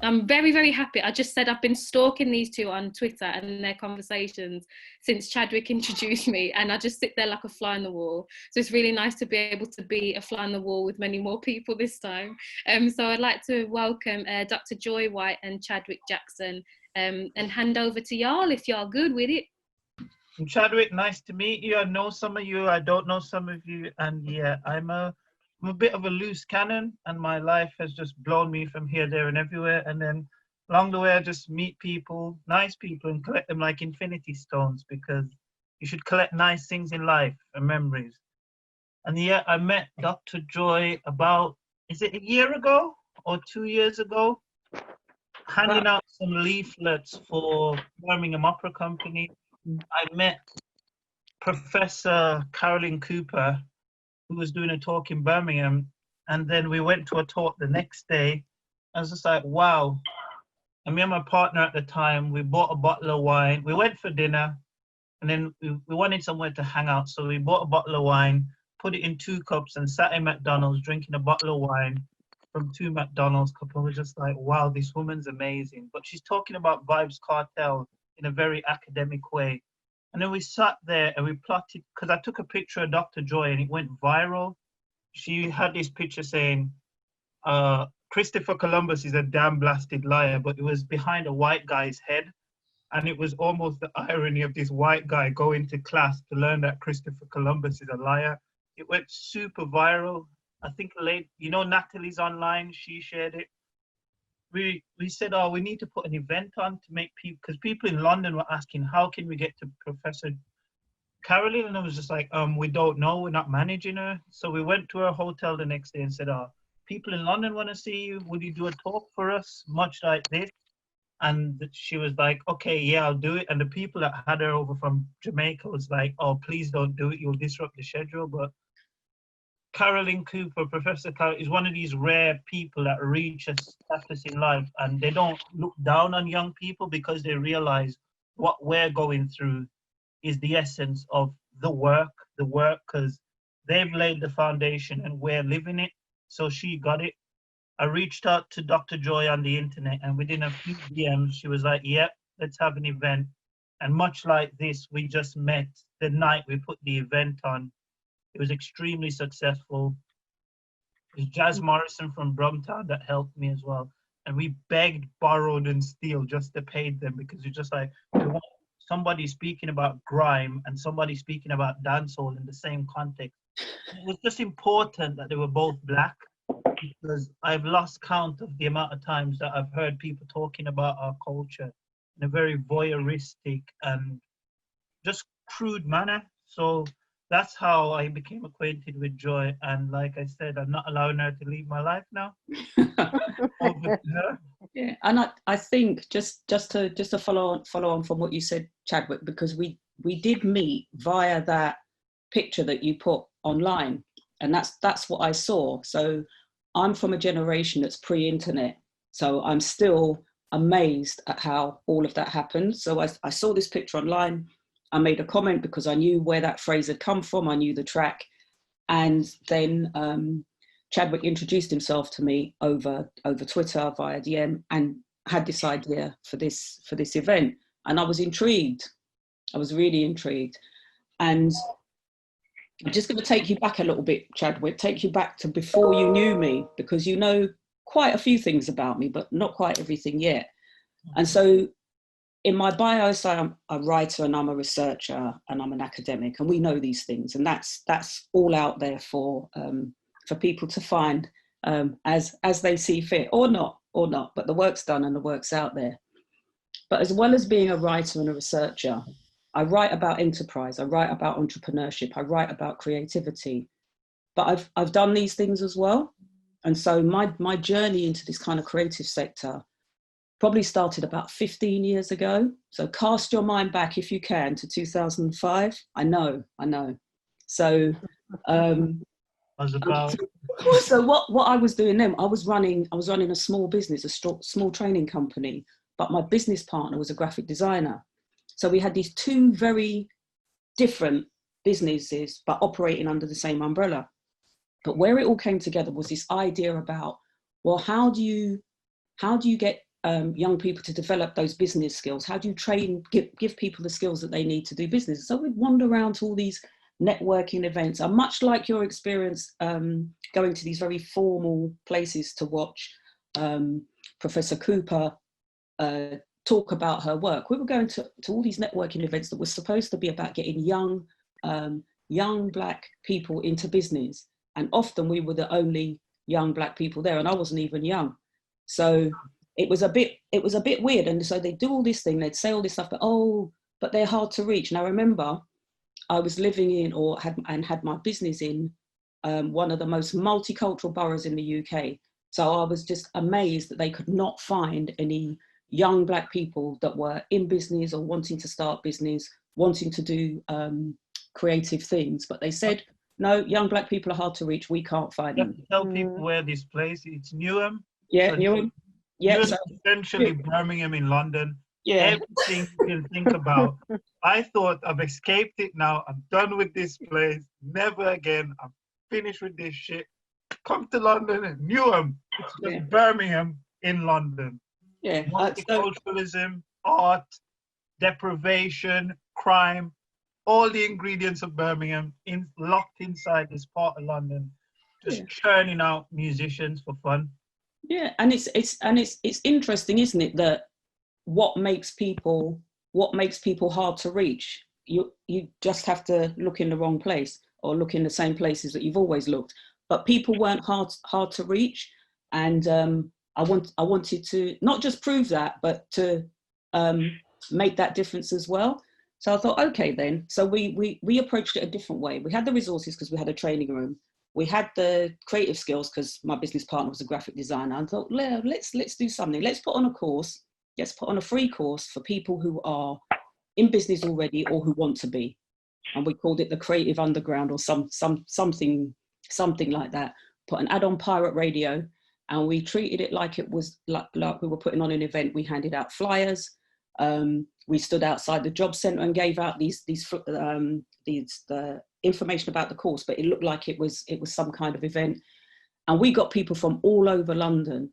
I'm very, very happy. I just said I've been stalking these two on Twitter and their conversations since Chadwick introduced me, and I just sit there like a fly on the wall. So it's really nice to be able to be a fly on the wall with many more people this time. So I'd like to welcome Dr. Joy White and Chadwick Jackson, and hand over to y'all if y'all good with it. Chadwick, nice to meet you. I know some of you, I don't know some of you, and yeah, I'm a bit of a loose cannon, and my life has just blown me from here, there, and everywhere. And then along the way, I just meet people, nice people, and collect them like infinity stones, because you should collect nice things in life and memories. And yeah, I met Dr. Joy about, is it a year ago or 2 years ago? Handing out some leaflets for Birmingham Opera Company. I met Professor Carolyn Cooper, who was doing a talk in Birmingham, and then we went to a talk the next day. I was just like, wow. And me and my partner at the time, we bought a bottle of wine. We went for dinner, and then we wanted somewhere to hang out. So we bought a bottle of wine, put it in 2 cups, and sat in McDonald's drinking a bottle of wine from 2 McDonald's cups. And we're just like, wow, this woman's amazing. But she's talking about Vybz Kartel in a very academic way. And then we sat there and we plotted, because I took a picture of Dr. Joy and it went viral. She had this picture saying, Christopher Columbus is a damn blasted liar, but it was behind a white guy's head. And it was almost the irony of this white guy going to class to learn that Christopher Columbus is a liar. It went super viral. I think Natalie's online, she shared it. We said, oh, we need to put an event on to make people, because people in London were asking, how can we get to Professor Carolyn? And I was just like, we don't know, we're not managing her. So we went to her hotel the next day and said, oh, people in London want to see you. Would you do a talk for us, much like this? And she was like, okay, yeah, I'll do it. And the people that had her over from Jamaica was like, oh, please don't do it, you'll disrupt the schedule. But Carolyn Cooper, Professor Carol, is one of these rare people that reach a status in life, and they don't look down on young people because they realize what we're going through is the essence of the work, because they've laid the foundation and we're living it. So she got it. I reached out to Dr. Joy on the internet, and within a few DMs, she was like, yep, let's have an event. And much like this, we just met the night we put the event on. It was extremely successful. It was Jazz Morrison from Brumtown that helped me as well. And we begged, borrowed, and steal just to pay them, because it's just like, we want somebody speaking about grime and somebody speaking about dancehall in the same context. It was just important that they were both Black, because I've lost count of the amount of times that I've heard people talking about our culture in a very voyeuristic and just crude manner. So that's how I became acquainted with Joy. And like I said, I'm not allowing her to leave my life now. Over to her. Yeah, and I think just to follow on from what you said, Chadwick, because we did meet via that picture that you put online, and that's what I saw. So I'm from a generation that's pre-internet, so I'm still amazed at how all of that happened. So I saw this picture online. I made a comment because I knew where that phrase had come from. I knew the track. And then Chadwick introduced himself to me over Twitter via DM and had this idea for this event. And I was intrigued. I was really intrigued. And I'm just going to take you back a little bit, Chadwick, take you back to before you knew me, because you know quite a few things about me, but not quite everything yet. And so in my bio, I say I'm a writer and I'm a researcher and I'm an academic, and we know these things, and that's all out there for people to find as they see fit, or not, but the work's done and the work's out there. But as well as being a writer and a researcher, I write about enterprise, I write about entrepreneurship, I write about creativity, but I've done these things as well. And so my journey into this kind of creative sector probably started about 15 years ago. So cast your mind back, if you can, to 2005. I know. So so what I was doing then, I was running a small business, a small training company, but my business partner was a graphic designer. So we had these two very different businesses, but operating under the same umbrella. But where it all came together was this idea about, well, how do you get young people to develop those business skills? How do you train, give people the skills that they need to do business? So we'd wander around to all these networking events. And much like your experience going to these very formal places to watch Professor Cooper talk about her work, we were going to all these networking events that were supposed to be about getting young Black people into business. And often we were the only young Black people there, and I wasn't even young. So it was a bit weird. And so they do all this thing, they'd say all this stuff, but they're hard to reach. And I remember I was living in, had my business in one of the most multicultural boroughs in the UK. So I was just amazed that they could not find any young Black people that were in business or wanting to start business, wanting to do creative things. But they said, no, young Black people are hard to reach. We can't find them. Tell people where this place, it's Newham. Yeah, So Newham. Yeah, Newham, essentially Birmingham in London. Yeah. Everything you can think about. I thought I've escaped it now. I'm done with this place. Never again. I'm finished with this shit. Come to London and Newham. It's just Birmingham in London. Yeah. Multiculturalism, art, deprivation, crime, all the ingredients of Birmingham locked inside this part of London, just churning out musicians for fun. Yeah, and it's interesting, isn't it, that what makes people hard to reach? You just have to look in the wrong place or look in the same places that you've always looked. But people weren't hard to reach, and I wanted to not just prove that, but to make that difference as well. So I thought, okay, then. So we approached it a different way. We had the resources because we had a training room. We had the creative skills because my business partner was a graphic designer. I thought, let's do something. Let's put on a course. Let's put on a free course for people who are in business already or who want to be. And we called it the Creative Underground or something like that. Put an ad on pirate radio, and we treated it like it was like we were putting on an event. We handed out flyers. We stood outside the job centre and gave out the information about the course, but it looked like it was some kind of event. And we got people from all over London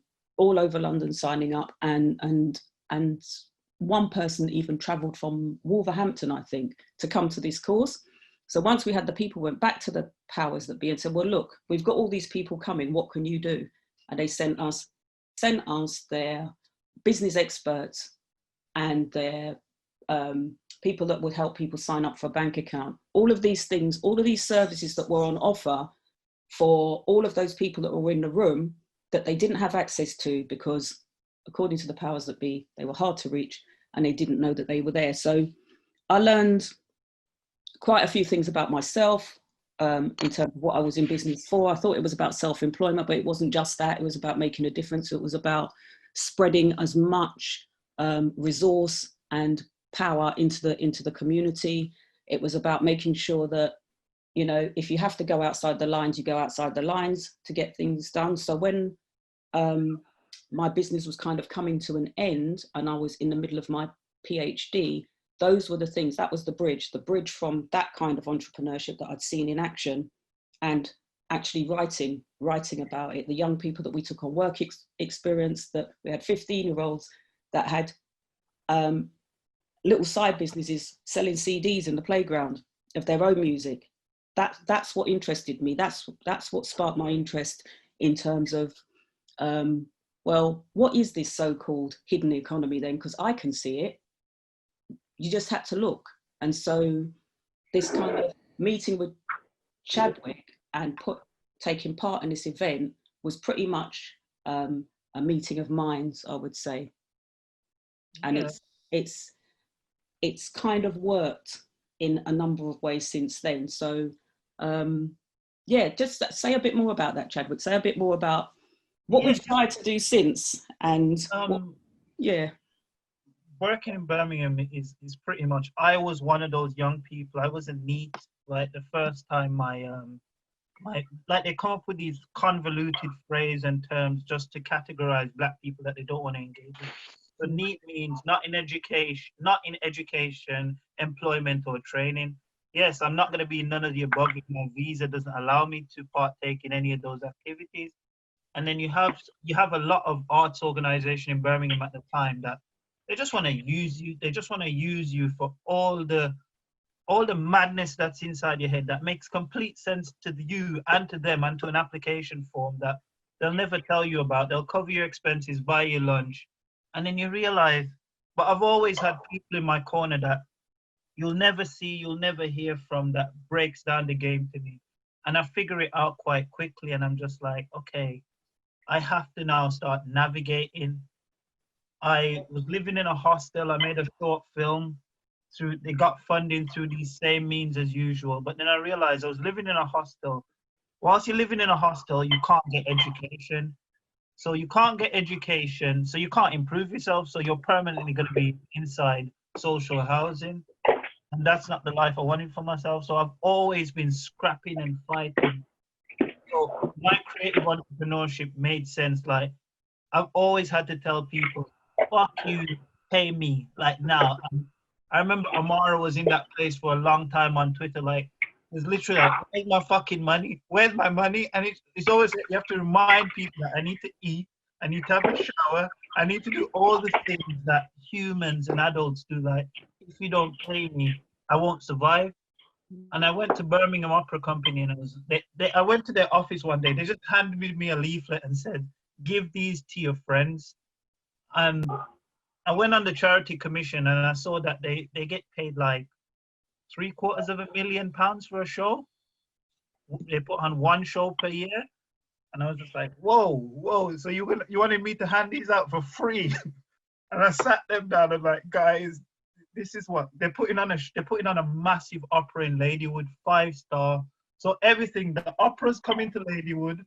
signing up, and one person even travelled from Wolverhampton, I think, to come to this course. So once we had the people, went back to the powers that be and said, well, look, we've got all these people coming, what can you do? And they sent us their business experts and their people that would help people sign up for a bank account. All of these things, all of these services that were on offer for all of those people that were in the room that they didn't have access to because, according to the powers that be, they were hard to reach and they didn't know that they were there. So I learned quite a few things about myself in terms of what I was in business for. I thought it was about self-employment, but it wasn't just that. It was about making a difference. It was about spreading as much resource and power into the community. It was about making sure that, you know, if you have to go outside the lines, you go outside the lines to get things done. So when my business was kind of coming to an end and I was in the middle of my PhD, those were the things, that was the bridge from that kind of entrepreneurship that I'd seen in action and actually writing about it. The young people that we took on work experience, that we had 15-year-olds that had little side businesses selling CDs in the playground of their own music. That's what interested me. That's what sparked my interest in terms of, well, what is this so-called hidden economy then? Because I can see it. You just had to look. And so this kind of meeting with Chadwick and taking part in this event was pretty much a meeting of minds, I would say. And it's kind of worked in a number of ways since then. So just say a bit more about that, Chadwick. Say a bit more about what we've tried to do since and working in Birmingham is pretty much, I was one of those young people. I was in NEAT, like the first time like they come up with these convoluted phrases and terms just to categorize Black people that they don't want to engage with. So NEAT means not in education, employment or training. Yes, I'm not going to be none of the above if my visa doesn't allow me to partake in any of those activities. And then you have a lot of arts organization in Birmingham at the time that they just want to use you. They just want to use you for all the madness that's inside your head that makes complete sense to you and to them and to an application form that they'll never tell you about. They'll cover your expenses, buy you lunch. And then you realize, but I've always had people in my corner that you'll never see, you'll never hear from that breaks down the game to me. And I figure it out quite quickly. And I'm just like, okay, I have to now start navigating. I was living in a hostel. I made a short film they got funding through these same means as usual. But then I realized I was living in a hostel. Whilst you're living in a hostel, you can't get education. So you can't get education, so you can't improve yourself. So you're permanently going to be inside social housing. And that's not the life I wanted for myself. So I've always been scrapping and fighting. So my creative entrepreneurship made sense. Like, I've always had to tell people, fuck you, pay me, like now. I remember Amara was in that place for a long time on Twitter, like, it's literally like, where's my fucking money? Where's my money? And it's always, you have to remind people that I need to eat, I need to have a shower, I need to do all the things that humans and adults do. Like, if you don't pay me, I won't survive. And I went to Birmingham Opera Company, and I went to their office one day. They just handed me a leaflet and said, give these to your friends. And I went on the charity commission, and I saw that they get paid like £750,000 for a show. They put on one show per year. And I was just like, whoa. So you wanted me to hand these out for free? And I sat them down and like, guys, this is what they're putting on a massive opera in Ladywood, 5-star. So everything, the opera's coming to Ladywood,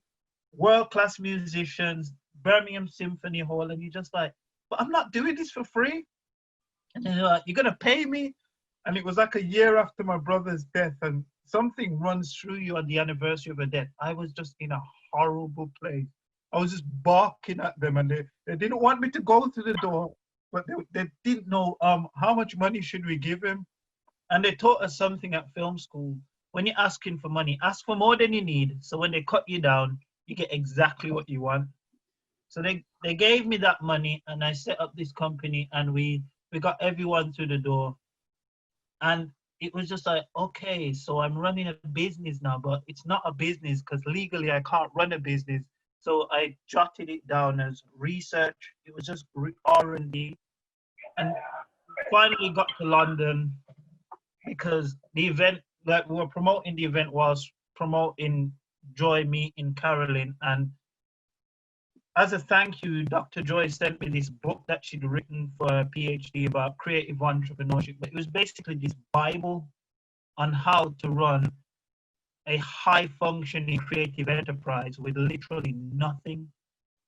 world-class musicians, Birmingham Symphony Hall, and you're just like, but I'm not doing this for free. And then you're going to pay me? And it was like a year after my brother's death, and something runs through you on the anniversary of a death. I was just in a horrible place. I was just barking at them, and they didn't want me to go to the door, but they didn't know how much money should we give him. And they taught us something at film school. When you're asking for money, ask for more than you need. So when they cut you down, you get exactly what you want. So they gave me that money, and I set up this company, and we got everyone through the door. And it was just like, okay, so I'm running a business now, but it's not a business because legally I can't run a business. So I jotted it down as research. It was just R&D. And finally got to London because the event that we were promoting, the event was promoting Joy meeting Carolyn. And as a thank you, Dr. Joy sent me this book that she'd written for a PhD about creative entrepreneurship. But it was basically this Bible on how to run a high-functioning creative enterprise with literally nothing,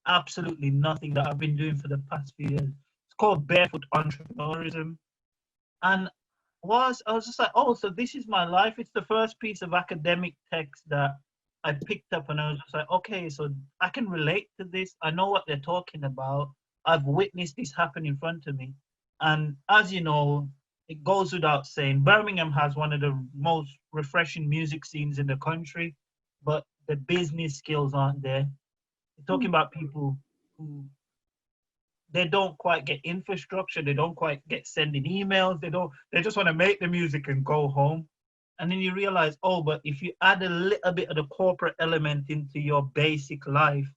absolutely nothing that I've been doing for the past few years. It's called Barefoot Entrepreneurism. And I was just like, oh, so this is my life. It's the first piece of academic text that I picked up, and I was just like, okay, so I can relate to this. I know what they're talking about. I've witnessed this happen in front of me. And as you know, it goes without saying, Birmingham has one of the most refreshing music scenes in the country, but the business skills aren't there. You're talking about people who, they don't quite get infrastructure. They don't quite get sending emails. They just want to make the music and go home. And then you realize, oh, but if you add a little bit of the corporate element into your basic life,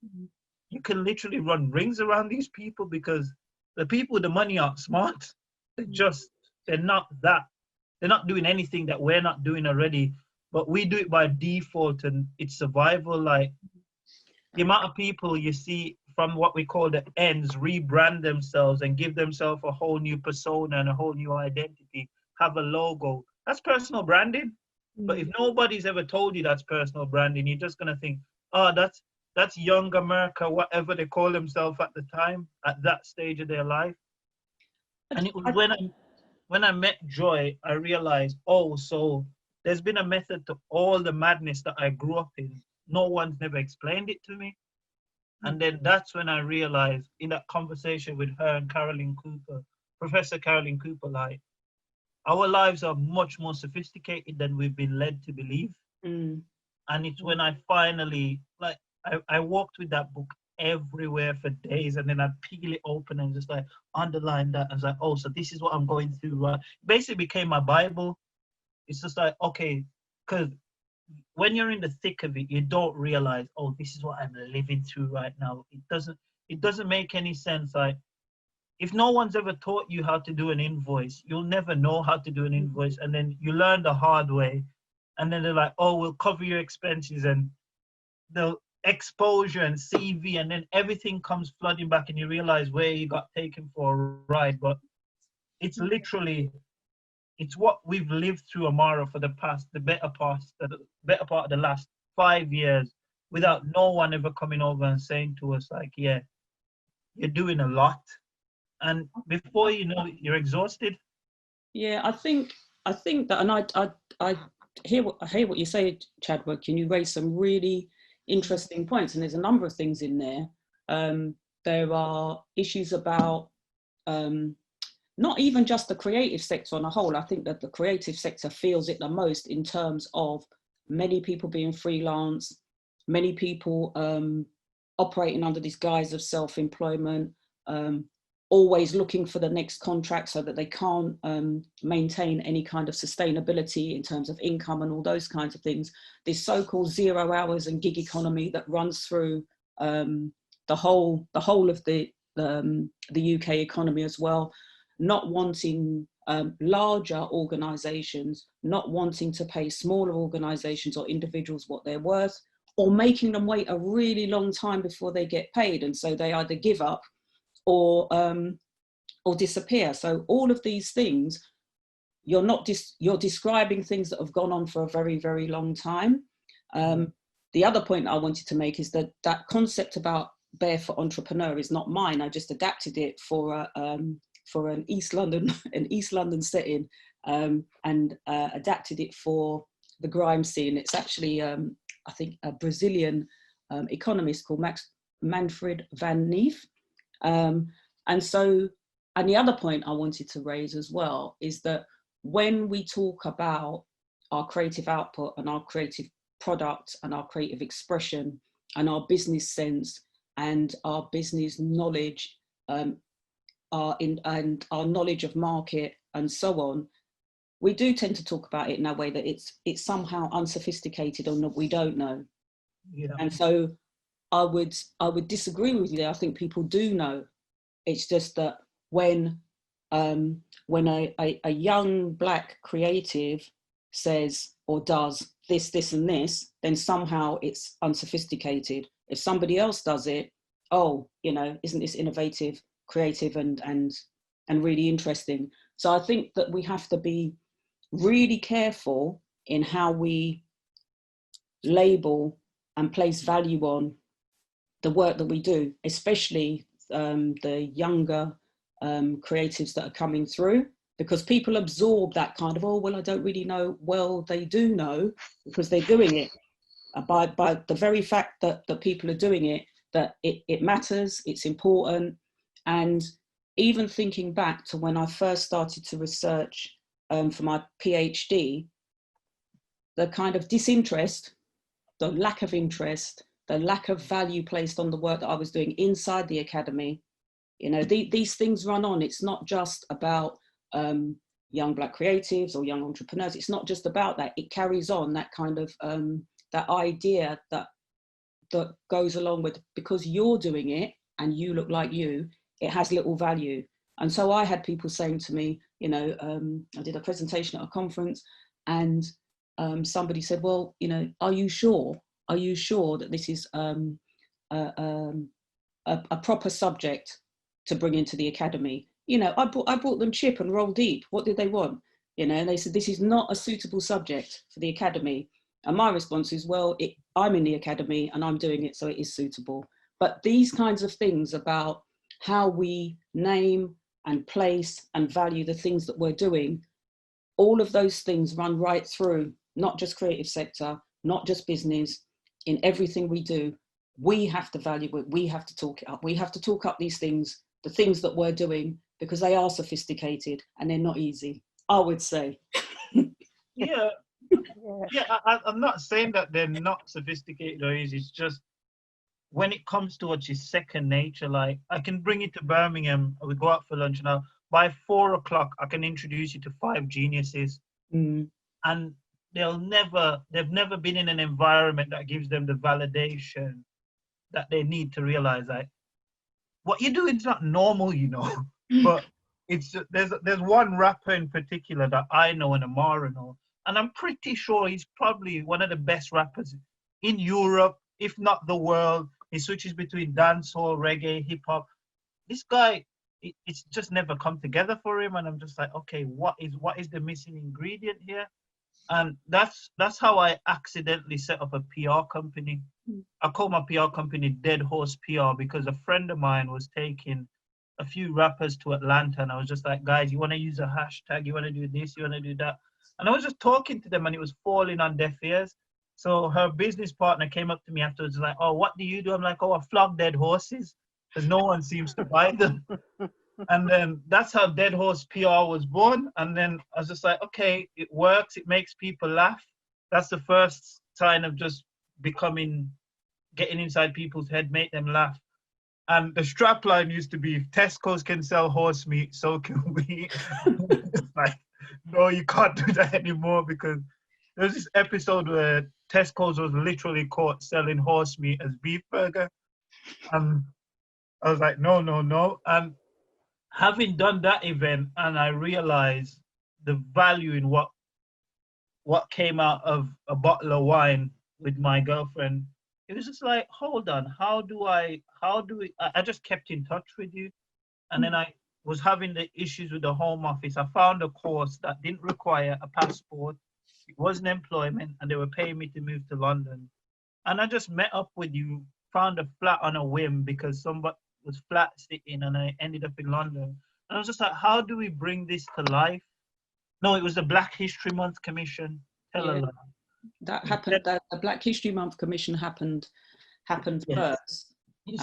you can literally run rings around these people, because the people with the money aren't smart. They're not doing anything that we're not doing already, but we do it by default, and it's survival. Like, the amount of people you see from what we call the ends rebrand themselves and give themselves a whole new persona and a whole new identity, have a logo. That's personal branding. But if nobody's ever told you that's personal branding, you're just gonna think, oh, that's young America, whatever they call themselves at the time, at that stage of their life. And it was when I met Joy, I realized, oh, so there's been a method to all the madness that I grew up in. No one's never explained it to me. And then that's when I realized, in that conversation with her and Caroline Cooper, Professor Caroline Cooper, like, our lives are much more sophisticated than we've been led to believe. And it's when I finally, like, I walked with that book everywhere for days, and then I'd peel it open and just like underline that. I was like, oh, so this is what I'm going through, right? Basically became my Bible. It's just like, okay, because when you're in the thick of it, you don't realize, oh, this is what I'm living through right now. It doesn't make any sense. Like, if no one's ever taught you how to do an invoice, you'll never know how to do an invoice. And then you learn the hard way. And then they're like, oh, we'll cover your expenses, and the exposure and CV, and then everything comes flooding back, and you realize where you got taken for a ride. But it's literally, it's what we've lived through, Amara, for the better part of the last 5 years, without no one ever coming over and saying to us, like, yeah, you're doing a lot. And before you know it, you're exhausted. Yeah, I think that, and I hear what you say, Chadwick, and you raise some really interesting points, and there's a number of things in there. There are issues about not even just the creative sector on a whole. I think that the creative sector feels it the most in terms of many people being freelance, many people operating under this guise of self-employment, always looking for the next contract so that they can't maintain any kind of sustainability in terms of income and all those kinds of things. This so-called 0 hours and gig economy that runs through the whole of the UK economy as well, not wanting larger organisations, not wanting to pay smaller organisations or individuals what they're worth, or making them wait a really long time before they get paid, and so they either give up or disappear. So all of these things, you're describing things that have gone on for a very, very long time. The other point I wanted to make is that that concept about barefoot entrepreneur is not mine. I just adapted it for an East London setting, and adapted it for the grime scene. It's actually I think a Brazilian economist called Manfred van Neef. And the other point I wanted to raise as well is that when we talk about our creative output and our creative product and our creative expression and our business sense and our business knowledge, and our knowledge of market and so on, we do tend to talk about it in a way that it's somehow unsophisticated or not, we don't know. Yeah. And so I would disagree with you there. I think people do know. It's just that when a young Black creative says or does this and this, then somehow it's unsophisticated. If somebody else does it, oh, isn't this innovative, creative, and really interesting? So I think that we have to be really careful in how we label and place value on the work that we do, especially the younger creatives that are coming through, because people absorb that kind of, oh, well, I don't really know. Well, they do know, because they're doing it. By the very fact that people are doing it, that it matters, it's important. And even thinking back to when I first started to research for my PhD, the kind of disinterest, the lack of interest, the lack of value placed on the work that I was doing inside the academy, these things run on. It's not just about young Black creatives or young entrepreneurs. It's not just about that. It carries on that kind of, that idea that goes along with, because you're doing it and you look like you, it has little value. And so I had people saying to me, I did a presentation at a conference, and somebody said, well, are you sure that this is a proper subject to bring into the academy? I brought them chip and roll deep. What did they want? And they said, this is not a suitable subject for the academy. And my response is, well, I'm in the academy and I'm doing it, so it is suitable. But these kinds of things about how we name and place and value the things that we're doing, all of those things run right through, not just creative sector, not just business, in everything we do. We have to value it, we have to talk it up. We have to talk up these things, the things that we're doing, because they are sophisticated and they're not easy, I would say. Yeah. I'm not saying that they're not sophisticated or easy. It's just when it comes to what is second nature, like I can bring you to Birmingham, we go out for lunch now. By 4 o'clock, I can introduce you to five geniuses, Mm. and they've never been in an environment that gives them the validation that they need to realize like what you're doing is not normal, you know. But there's one rapper in particular that I know and Amara know, and I'm pretty sure he's probably one of the best rappers in Europe, if not the world. He switches between dancehall, reggae, hip hop. This guy, it's just never come together for him, and I'm just like, okay, what is the missing ingredient here? And that's how I accidentally set up a PR company. I call my PR company Dead Horse PR because a friend of mine was taking a few rappers to Atlanta, and I was just like, guys, you want to use a hashtag, you want to do this, you want to do that, and I was just talking to them, and it was falling on deaf ears. So her business partner came up to me afterwards, like, oh, what do you do? I'm like, oh, I flog dead horses because no one seems to buy them. And then that's how Dead Horse PR was born. And then I was just like, okay, it works. It makes people laugh. That's the first sign of just getting inside people's head, make them laugh. And the strap line used to be, if Tesco's can sell horse meat, so can we. It's like, no, you can't do that anymore, because there's this episode where Tesco's was literally caught selling horse meat as beef burger. And I was like, no, no, no. And having done that event, and I realized the value in what came out of a bottle of wine with my girlfriend, it was just like, hold on, I just kept in touch with you. And then I was having the issues with the Home Office. I found a course that didn't require a passport. It wasn't employment, and they were paying me to move to London. And I just met up with you, found a flat on a whim because somebody was flat sitting, and I ended up in London. And I was just like, how do we bring this to life? No, it was the Black History Month Commission. Yeah, that happened. That the Black History Month Commission happened Yes. first. You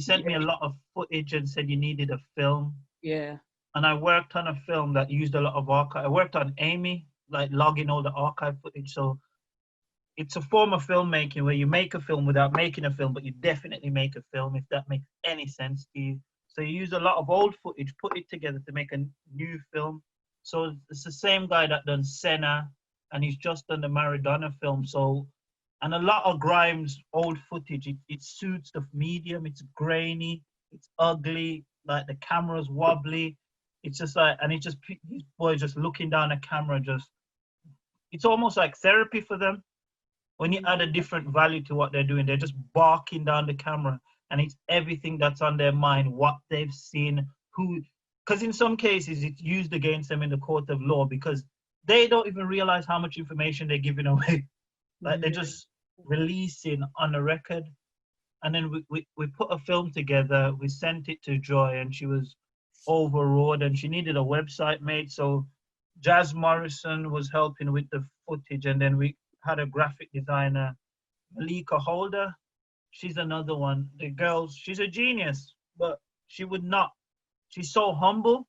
sent me a lot of footage and said you needed a film. Yeah. And I worked on a film that used a lot of archive. I worked on Amy, like logging all the archive footage. So it's a form of filmmaking where you make a film without making a film, but you definitely make a film, if that makes any sense to you. So you use a lot of old footage, put it together to make a new film. So it's the same guy that done Senna, and he's just done the Maradona film. So, and a lot of Grimes' old footage, it suits the medium. It's grainy, it's ugly, like the camera's wobbly. It's just like, and these boys just looking down a camera, it's almost like therapy for them. When you add a different value to what they're doing, they're just barking down the camera, and it's everything that's on their mind, what they've seen, because in some cases it's used against them in the court of law because they don't even realize how much information they're giving away. Like they're just releasing on a record. And then we put a film together, we sent it to Joy, and she was overawed, and she needed a website made. So Jazz Morrison was helping with the footage, and then we had a graphic designer, Malika Holder. She's another one. The girl, she's a genius, but she's so humble.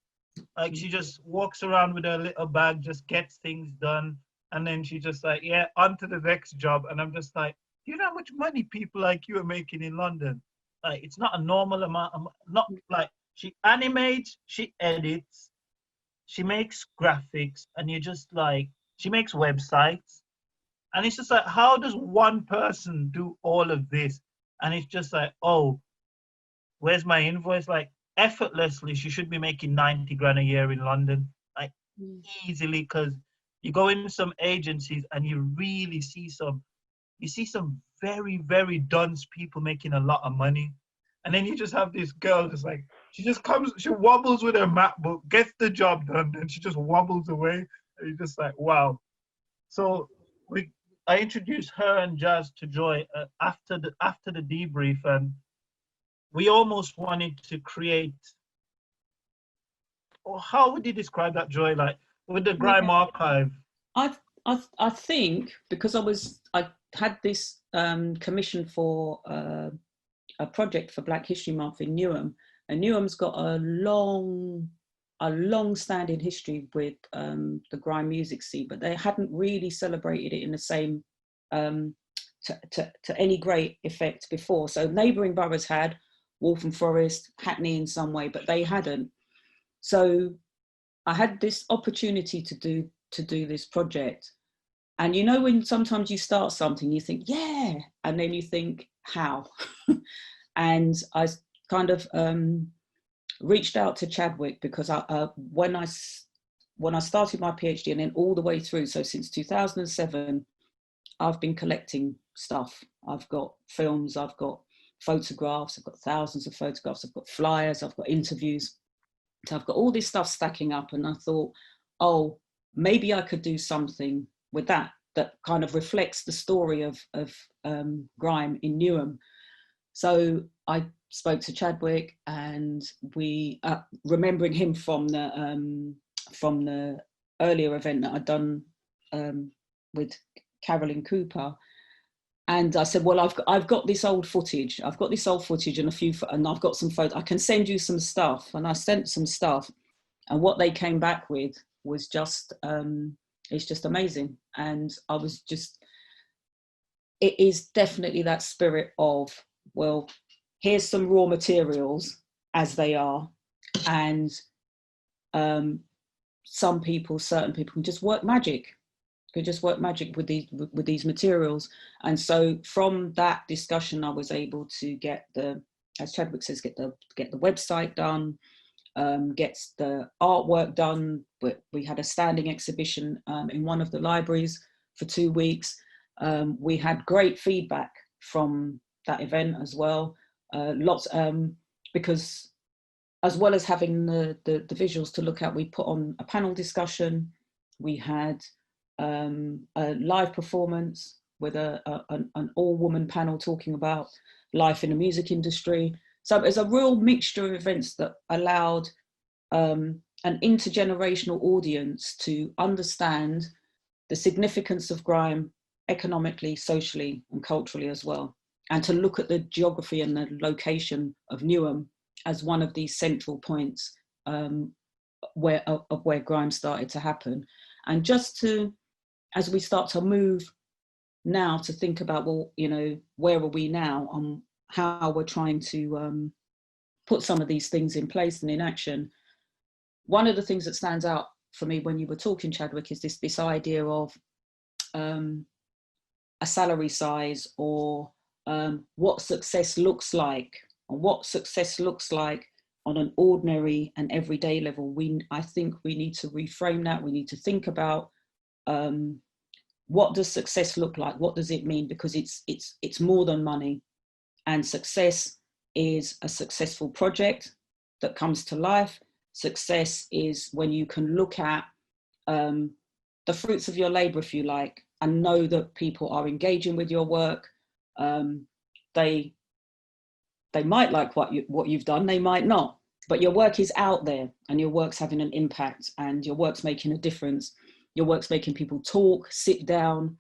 Like she just walks around with her little bag, just gets things done. And then she just like, yeah, on to the next job. And I'm just like, do you know how much money people like you are making in London? Like, it's not a normal amount. Not like she animates, she edits, she makes graphics, and you just like, she makes websites. And it's just like, how does one person do all of this? And it's just like, oh, where's my invoice? Like, effortlessly, she should be making 90 grand a year in London, like easily, because you go in some agencies and you really see some very, very dunce people making a lot of money. And then you just have this girl just like, she just comes, she wobbles with her MacBook, gets the job done, and she just wobbles away. And you're just like, wow. So I introduced her and Jazz to Joy after the debrief, and we almost wanted to create, or how would you describe that, Joy? Like with the Grime Archive. I think because I had this commission for a project for Black History Month in Newham, and Newham's got a long-standing history with the grime music scene, but they hadn't really celebrated it in the to any great effect before. So neighbouring boroughs had, Waltham Forest, Hackney in some way, but they hadn't. So I had this opportunity to do this project. And you know, when sometimes you start something, you think, yeah, and then you think, how? And I kind of reached out to Chadwick because when I started my PhD and then all the way through, so since 2007, I've been collecting stuff. I've got films, I've got photographs, I've got thousands of photographs, I've got flyers, I've got interviews. So I've got all this stuff stacking up, and I thought, oh, maybe I could do something with that kind of reflects the story of grime in Newham. So I spoke to Chadwick, and we, remembering him from the earlier event that I'd done with Carolyn Cooper, and I said, well, I've got this old footage. I've got this old footage and and I've got some photos. I can send you some stuff. And I sent some stuff, and what they came back with was just, it's just amazing. And I was just, it is definitely that spirit of, well, here's some raw materials as they are, and certain people can just work magic. With these materials. And so from that discussion, I was able to get as Chadwick says, get the website done, get the artwork done. We had a standing exhibition in one of the libraries for 2 weeks. We had great feedback from that event as well. Lots, because as well as having the visuals to look at, we put on a panel discussion. We had a live performance with an all-woman panel talking about life in the music industry. So there's a real mixture of events that allowed an intergenerational audience to understand the significance of grime economically, socially, and culturally as well, and to look at the geography and the location of Newham as one of these central points where grime started to happen. And just to, as we start to move now to think about, well, you know, where are we now on how we're trying to put some of these things in place and in action. One of the things that stands out for me when you were talking, Chadwick, is this idea of a salary size, or what success looks like, and what success looks like on an ordinary and everyday level. I think we need to reframe that. We need to think about what does success look like? What does it mean? Because it's more than money, and success is a successful project that comes to life. Success is when you can look at the fruits of your labor, if you like, and know that people are engaging with your work. They might like what you've done, they might not, but your work is out there, and your work's having an impact, and your work's making a difference. Your work's making people talk, sit down,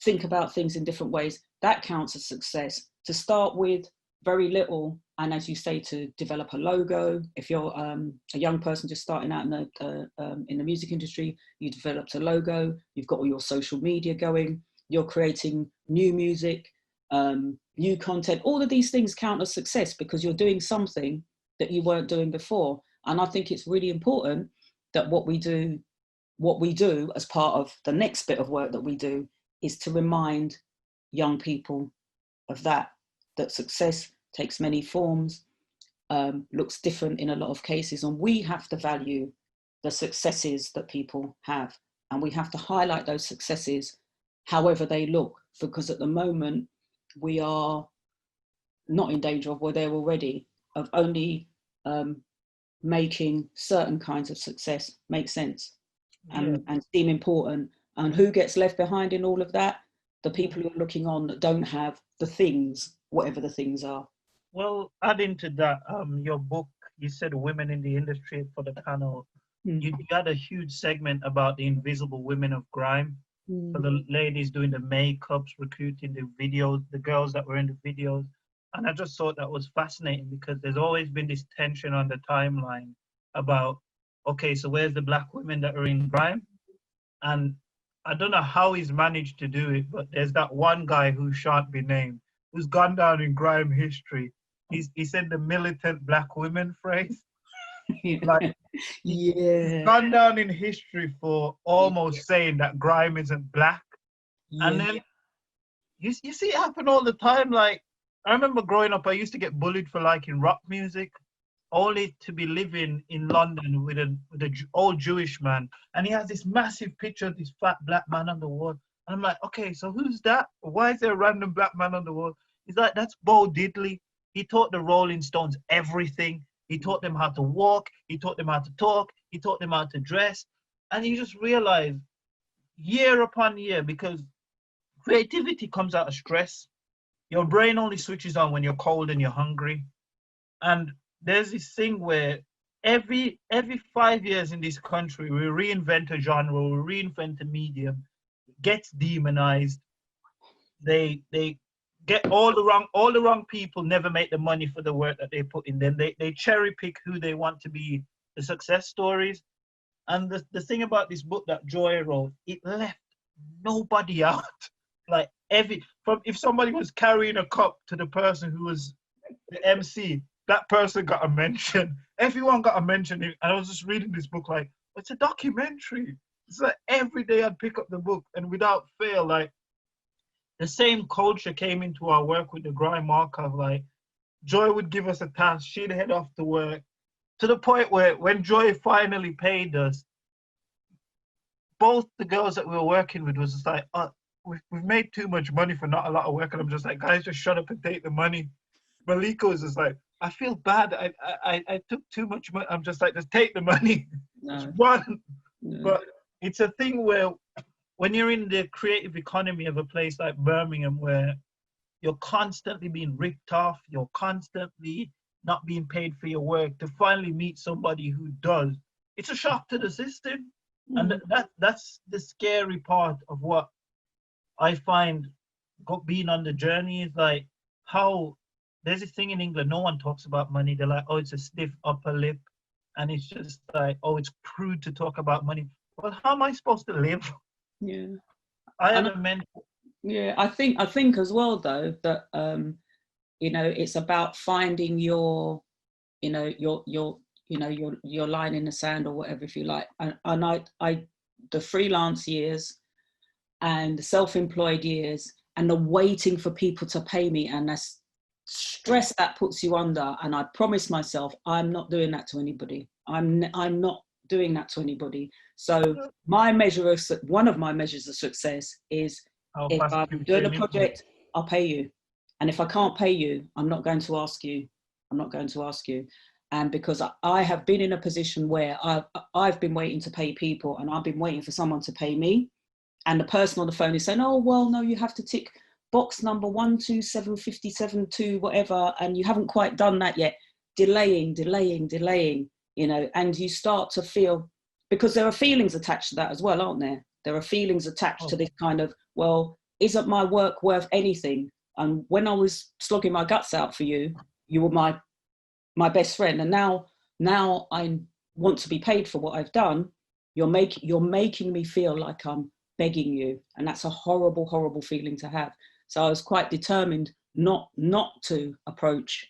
think about things in different ways. That counts as success. To start with very little, and as you say, to develop a logo. If you're a young person just starting out in the music industry, you developed a logo, you've got all your social media going, you're creating new music, new content. All of these things count as success because you're doing something that you weren't doing before. And I think it's really important that what we do as part of the next bit of work that we do is to remind young people of that success takes many forms, looks different in a lot of cases, and we have to value the successes that people have, and we have to highlight those successes however they look, because at the moment we are not in danger of, we're there already, of only making certain kinds of success make sense and seem important. And who gets left behind in all of that? The people who are looking on that don't have the things, whatever the things are. Well, adding to that, your book, you said women in the industry for the panel. You had a huge segment about the invisible women of grime. For the ladies doing the makeups, recruiting the videos, the girls that were in the videos. And I just thought that was fascinating because there's always been this tension on the timeline about, okay, so where's the Black women that are in grime? And I don't know how he's managed to do it, but there's that one guy who shan't be named, who's gone down in grime history. He said the militant black women phrase. Like he's Yeah. gone down in history for almost saying that grime isn't black. And Yeah. then you see it happen all the time. Like I remember growing up, I used to get bullied for liking rock music, only to be living in London with a old Jewish man, and he has this massive picture of this fat black man on the wall. And I'm like, okay, so who's that? Why is there a random black man on the wall? He's like, that's Bo Diddley. He taught the Rolling Stones everything. He taught them how to walk. He taught them how to talk. He taught them how to dress. And you just realize year upon year, because creativity comes out of stress. Your brain only switches on when you're cold and you're hungry. And there's this thing where every 5 years in this country, we reinvent a genre, we reinvent a medium, it gets demonized. They get all the wrong people never make the money for the work that they put in. Then they cherry pick who they want to be the success stories. And the thing about this book that Joy wrote, it left nobody out. Like if somebody was carrying a cup to the person who was the MC, that person got a mention. Everyone got a mention. And I was just reading this book like, it's a documentary. It's like every day I'd pick up the book, and without fail, like the same culture came into our work with the Grime Archive. Like Joy would give us a task, she'd head off to work, to the point where when Joy finally paid us, both the girls that we were working with was just like, we've made too much money for not a lot of work. And I'm just like, guys, just shut up and take the money. Malika was just like, I feel bad. I took too much money. I'm just like, just take the money. No. Run. No. But it's a thing where when you're in the creative economy of a place like Birmingham, where you're constantly being ripped off, you're constantly not being paid for your work, to finally meet somebody who does, it's a shock to the system. And that's the scary part of what I find being on the journey, is like how there's this thing in England, no one talks about money. They're like, oh, it's a stiff upper lip. And it's just like, oh, it's crude to talk about money. Well, how am I supposed to live? Yeah. I have a mentor. Yeah, I think as well though that it's about finding your line in the sand, or whatever, if you like. And I the freelance years and the self-employed years and the waiting for people to pay me, and that's stress that puts you under. And I promised myself I'm not doing that to anybody. I'm not doing that to anybody. So one of my measures of success is, if I'm doing a project, I'll pay you. And if I can't pay you, I'm not going to ask you. And because I have been in a position where I've been waiting to pay people, and I've been waiting for someone to pay me. And the person on the phone is saying, oh, well, no, you have to tick box number 127572, whatever, and you haven't quite done that yet. Delaying, and you start to feel, because there are feelings attached to that as well, aren't there? There are feelings attached to this kind of, well, isn't my work worth anything? And when I was slogging my guts out for you, you were my best friend, and now I want to be paid for what I've done. You're making me feel like I'm begging you, and that's a horrible feeling to have. So I was quite determined not to approach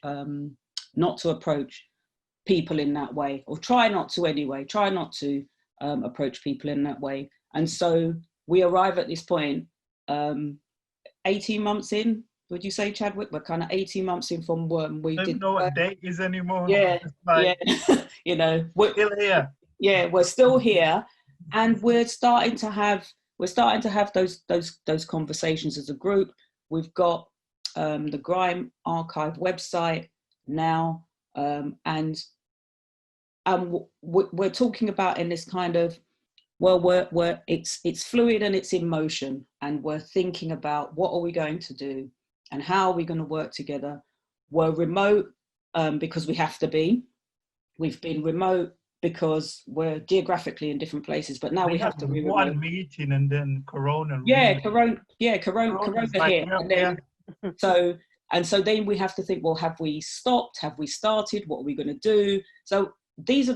people in that way, or try not to approach people in that way. And so we arrive at this point 18 months in. Would you say, Chadwick? We're kind of 18 months in from when we don't know what date is anymore. Yeah, like, yeah. We're still here. Yeah, we're still here, and we're starting to have those conversations as a group. We've got the Grime Archive website now, and we're talking about in this kind of, well, it's fluid and it's in motion, and we're thinking about what are we going to do and how are we going to work together. We're remote because we have to be. We've been remote because we're geographically in different places, but now we have to be remote. One meeting and then Corona. Corona hit, and then so then we have to think, well, have we stopped? Have we started? What are we going to do? So this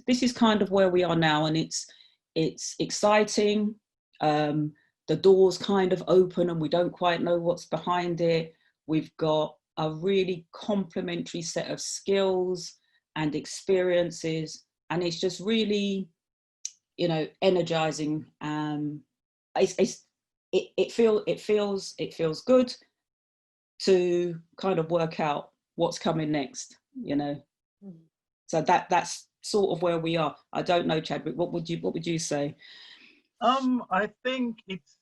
is kind of where we are now, and it's exciting. The doors kind of open and we don't quite know what's behind it. We've got a really complementary set of skills and experiences, and it's just really, you know, energizing. It feels good to kind of work out what's coming next, you know. So that's sort of where we are. I don't know, Chadwick, what would you say? I think it's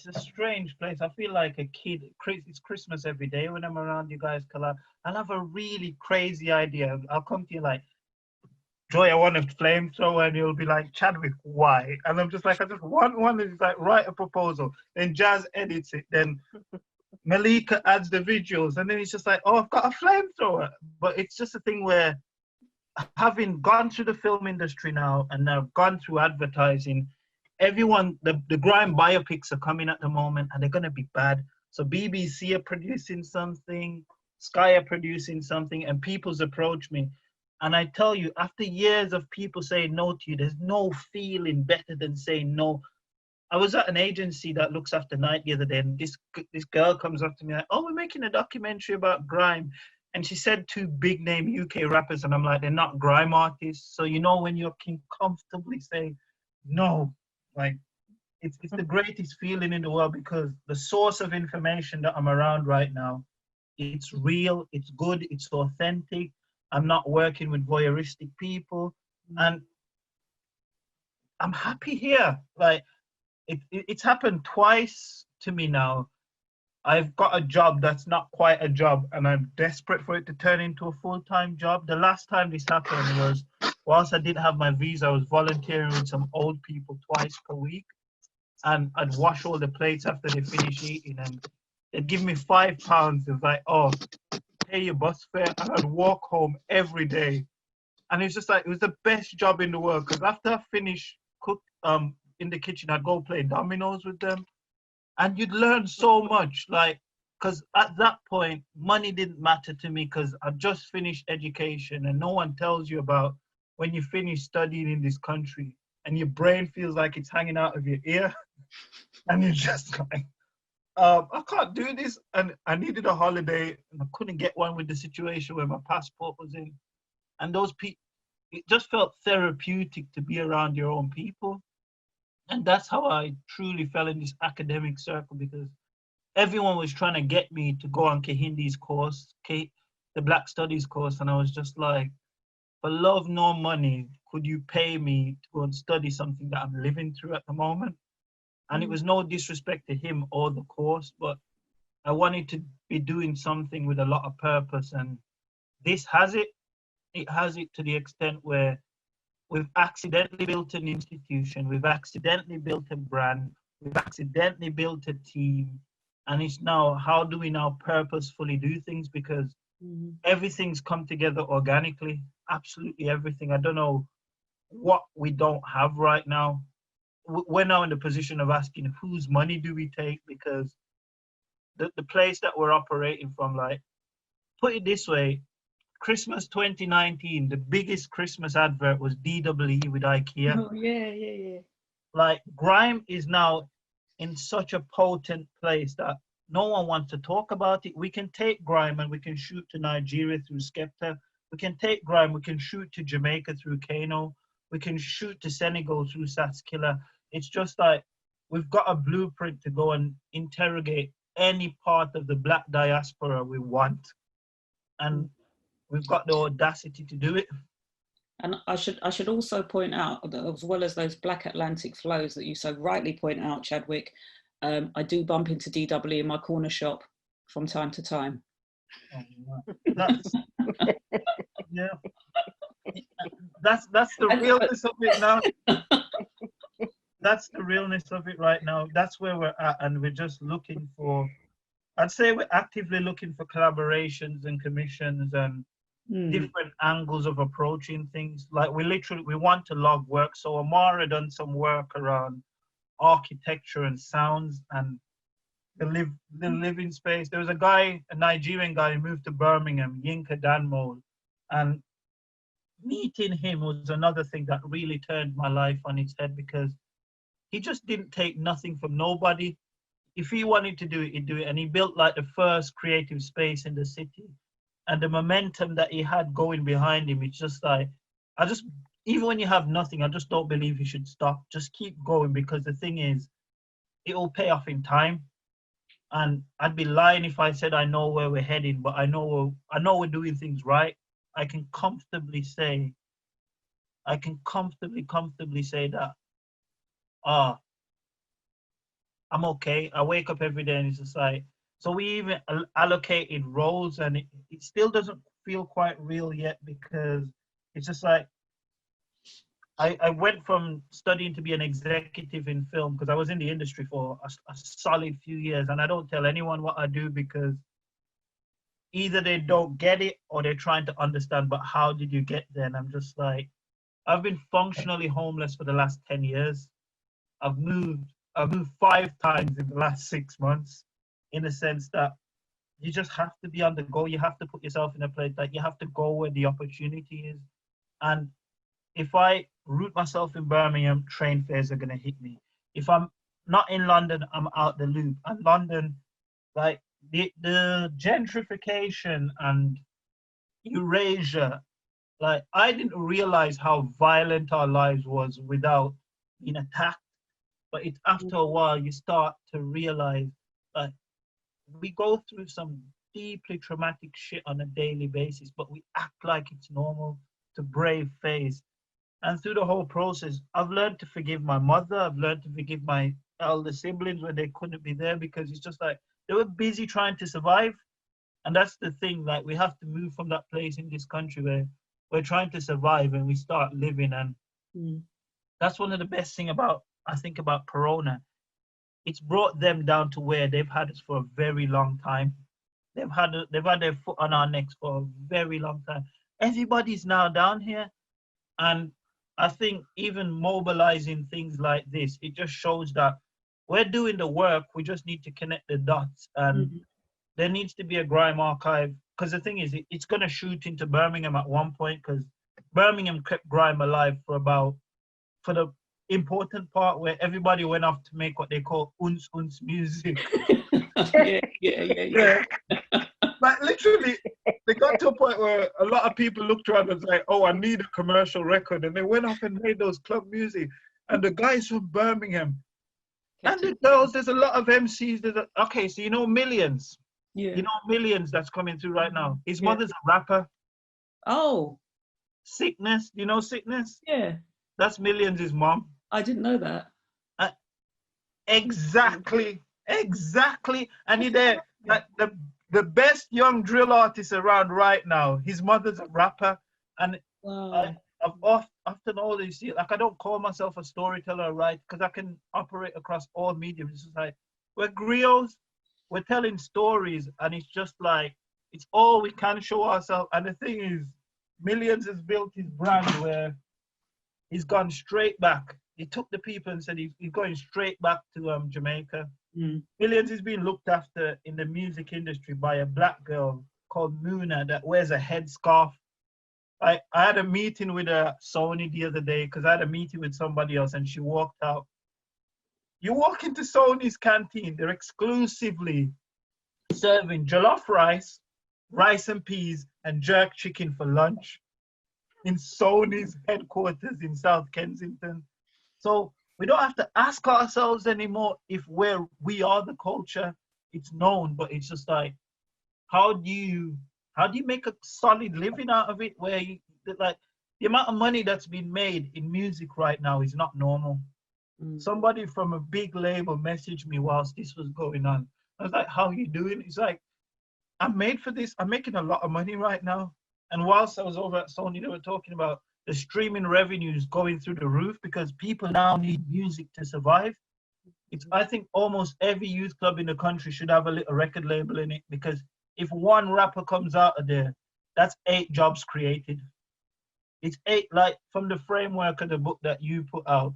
a strange place. I feel like a kid. It's Christmas every day when I'm around you guys. I'll have a really crazy idea. I'll come to you like, Joy, I want a flamethrower, and you'll be like, Chadwick, why? And I'm just like, I just want one. And it's like, write a proposal. Then Jazz edits it. Then Malika adds the visuals, and then it's just like, oh, I've got a flamethrower. But it's just a thing where, having gone through the film industry now and now gone through advertising, everyone, the grime biopics are coming at the moment, and they're going to be bad. So BBC are producing something, Sky are producing something, and people's approach me. And I tell you, after years of people saying no to you, there's no feeling better than saying no. I was at an agency that looks after night the other day, and this girl comes up to me like, oh, we're making a documentary about grime. And she said 2 big name UK rappers, and I'm like, they're not grime artists. So, you know, when you can comfortably say no, like, it's the greatest feeling in the world, because the source of information that I'm around right now, it's real, it's good, it's authentic. I'm not working with voyeuristic people, and I'm happy here. Like, it's happened twice to me now. I've got a job that's not quite a job, and I'm desperate for it to turn into a full-time job. The last time this happened was, whilst I didn't have my visa, I was volunteering with some old people twice per week, and I'd wash all the plates after they finish eating, and they'd give me £5. It was like, oh, pay your bus fare, and I'd walk home every day. And it's just like, it was the best job in the world, because after I finished in the kitchen, I'd go play dominoes with them. And you'd learn so much, like, because at that point, money didn't matter to me, because I just finished education, and no one tells you about when you finish studying in this country and your brain feels like it's hanging out of your ear, and you're just like, I can't do this. And I needed a holiday, and I couldn't get one with the situation where my passport was in. And those people, it just felt therapeutic to be around your own people. And that's how I truly fell in this academic circle, because everyone was trying to get me to go on Kehindi's course, the Black Studies course. And I was just like, for love nor money, could you pay me to go and study something that I'm living through at the moment? And it was no disrespect to him or the course, but I wanted to be doing something with a lot of purpose. And this has it. It has it to the extent where we've accidentally built an institution, we've accidentally built a brand, we've accidentally built a team. And it's now, how do we now purposefully do things? Because everything's come together organically, absolutely everything. I don't know what we don't have right now. We're now in the position of asking, whose money do we take? Because the place that we're operating from, like, put it this way, Christmas 2019, the biggest Christmas advert was DWE with IKEA. Oh, yeah. Like, grime is now in such a potent place that no one wants to talk about it. We can take grime and we can shoot to Nigeria through Skepta. We can take grime, we can shoot to Jamaica through Kano. We can shoot to Senegal through Satskilla. It's just like, we've got a blueprint to go and interrogate any part of the Black diaspora we want. And we've got the audacity to do it. And I should also point out that, as well as those Black Atlantic flows that you so rightly point out, Chadwick, I do bump into DW in my corner shop from time to time. That's, yeah. That's the realness of it now. That's the realness of it right now. That's where we're at, and we're just looking for, I'd say we're actively looking for collaborations and commissions and different angles of approaching things. Like, we want to log work. So Amara done some work around architecture and sounds and the living space. There was a Nigerian guy who moved to Birmingham, Yinka Danmo, and meeting him was another thing that really turned my life on its head, because he just didn't take nothing from nobody. If he wanted to do it, he'd do it. And he built like the first creative space in the city. And the momentum that he had going behind him, it's just like, I just, even when you have nothing, I just don't believe you should stop. Just keep going, because the thing is, it will pay off in time. And I'd be lying if I said I know where we're heading, but I know we're doing things right. I can comfortably say that, ah, I'm okay. I wake up every day and it's just like, so we even allocated roles, and it still doesn't feel quite real yet, because it's just like, I went from studying to be an executive in film, because I was in the industry for a solid few years, and I don't tell anyone what I do, because either they don't get it or they're trying to understand, but how did you get there? And I'm just like, I've been functionally homeless for the last 10 years. I've moved 5 times in the last 6 months, in the sense that you just have to be on the go. You have to put yourself in a place that you have to go where the opportunity is. And if I root myself in Birmingham, train fares are going to hit me. If I'm not in London, I'm out the loop. And London, like the gentrification and erasure, like I didn't realize how violent our lives was without being attacked. But it's after a while you start to realize that we go through some deeply traumatic shit on a daily basis, but we act like it's normal to brave face. And through the whole process, I've learned to forgive my mother. I've learned to forgive my elder siblings when they couldn't be there, because it's just like they were busy trying to survive. And that's the thing, like we have to move from that place in this country where we're trying to survive and we start living. And that's one of the best thing about, I think, about Corona. It's brought them down to where they've had us for a very long time. They've had their foot on our necks for a very long time. Everybody's now down here. And I think even mobilizing things like this, it just shows that we're doing the work. We just need to connect the dots. And there needs to be a grime archive. Because the thing is, it's going to shoot into Birmingham at one point, because Birmingham kept grime alive for the important part where everybody went off to make what they call uns music. Yeah. Like literally, they got to a point where a lot of people looked around and was like, "Oh, I need a commercial record," and they went off and made those club music. And the guys from Birmingham and the girls, there's a lot of MCs. Okay, so you know Millions. Yeah. You know Millions that's coming through right now. His mother's a rapper. Oh. Sickness. You know Sickness? Yeah. That's Millions' mom. I didn't know that. Exactly. And he's there, like the best young drill artist around right now. His mother's a rapper, and wow. I've often always see, like, I don't call myself a storyteller, right? Because I can operate across all mediums. It's just like we're griots, we're telling stories, and it's just like it's all we can show ourselves. And the thing is, Millions has built his brand where he's gone straight back. He took the people and said he's going straight back to Jamaica. Millions is being looked after in the music industry by a black girl called Muna that wears a headscarf. I had a meeting with Sony the other day, because I had a meeting with somebody else, and she walked out. You walk into Sony's canteen, they're exclusively serving jollof rice, rice and peas, and jerk chicken for lunch in Sony's headquarters in South Kensington. So we don't have to ask ourselves anymore if we are the culture. It's known, but it's just like, how do you make a solid living out of it? Where like the amount of money that's been made in music right now is not normal. Somebody from a big label messaged me whilst this was going on. I was like, "How are you doing?" It's like, "I'm made for this. I'm making a lot of money right now." And whilst I was over at Sony, they were talking about the streaming revenues going through the roof because people now need music to survive. I think almost every youth club in the country should have a little record label in it, because if one rapper comes out of there, that's 8 jobs created. It's 8, like from the framework of the book that you put out.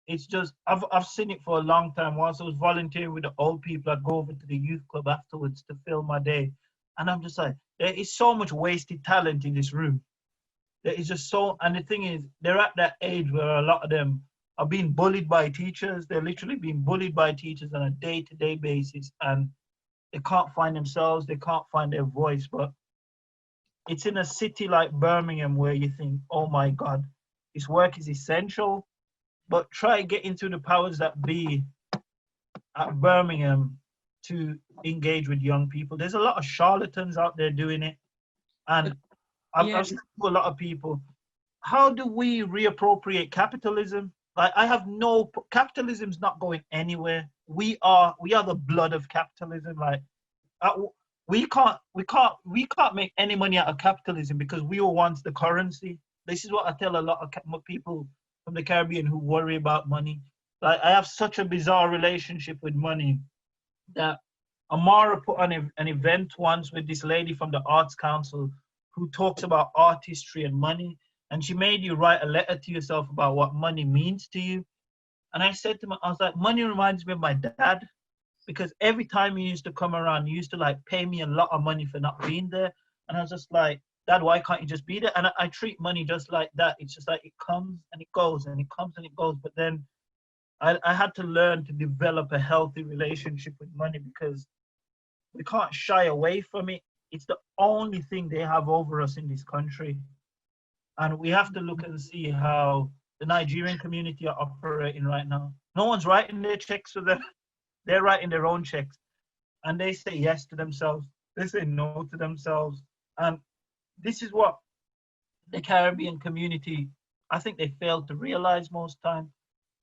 It's just, I've seen it for a long time. Whilst I was volunteering with the old people, I'd go over to the youth club afterwards to fill my day. And I'm just like, there is so much wasted talent in this room. There is just so, and the thing is, they're at that age where a lot of them are being bullied by teachers. They're literally being bullied by teachers on a day-to-day basis, and they can't find themselves, they can't find their voice. But it's in a city like Birmingham where you think, oh my God, this work is essential. But try get into the powers that be at Birmingham to engage with young people. There's a lot of charlatans out there doing it. And I've spoken to a lot of people. How do we reappropriate capitalism? Like, I have no, capitalism's not going anywhere. We are the blood of capitalism. Like, we can't make any money out of capitalism because we were once the currency. This is what I tell a lot of people from the Caribbean who worry about money. Like, I have such a bizarre relationship with money that Amara put on an event once with this lady from the Arts Council who talks about artistry and money. And she made you write a letter to yourself about what money means to you. And I said to her, I was like, money reminds me of my dad, because every time he used to come around, he used to like pay me a lot of money for not being there. And I was just like, Dad, why can't you just be there? And I treat money just like that. It's just like it comes and it goes and it comes and it goes. But then I had to learn to develop a healthy relationship with money, because we can't shy away from it. It's the only thing they have over us in this country. And we have to look and see how the Nigerian community are operating right now. No one's writing their checks for them. They're writing their own checks. And they say yes to themselves. They say no to themselves. And this is what the Caribbean community, I think they fail to realize most time.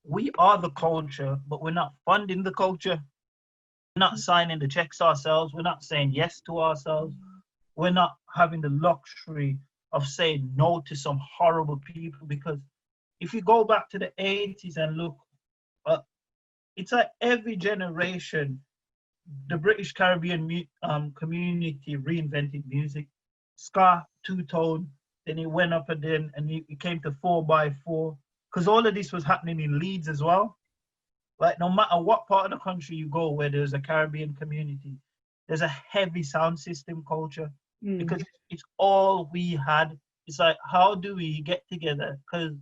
We are the culture, but we're not funding the culture. We're not signing the checks ourselves. We're not saying yes to ourselves. We're not having the luxury of saying no to some horrible people. Because if you go back to the 80s and look, it's like every generation, the British Caribbean community reinvented music. Ska, two-tone, then it went up and it came to 4x4. Because all of this was happening in Leeds as well. Like, no matter what part of the country you go where there's a Caribbean community, there's a heavy sound system culture, because it's all we had. It's like, how do we get together? Because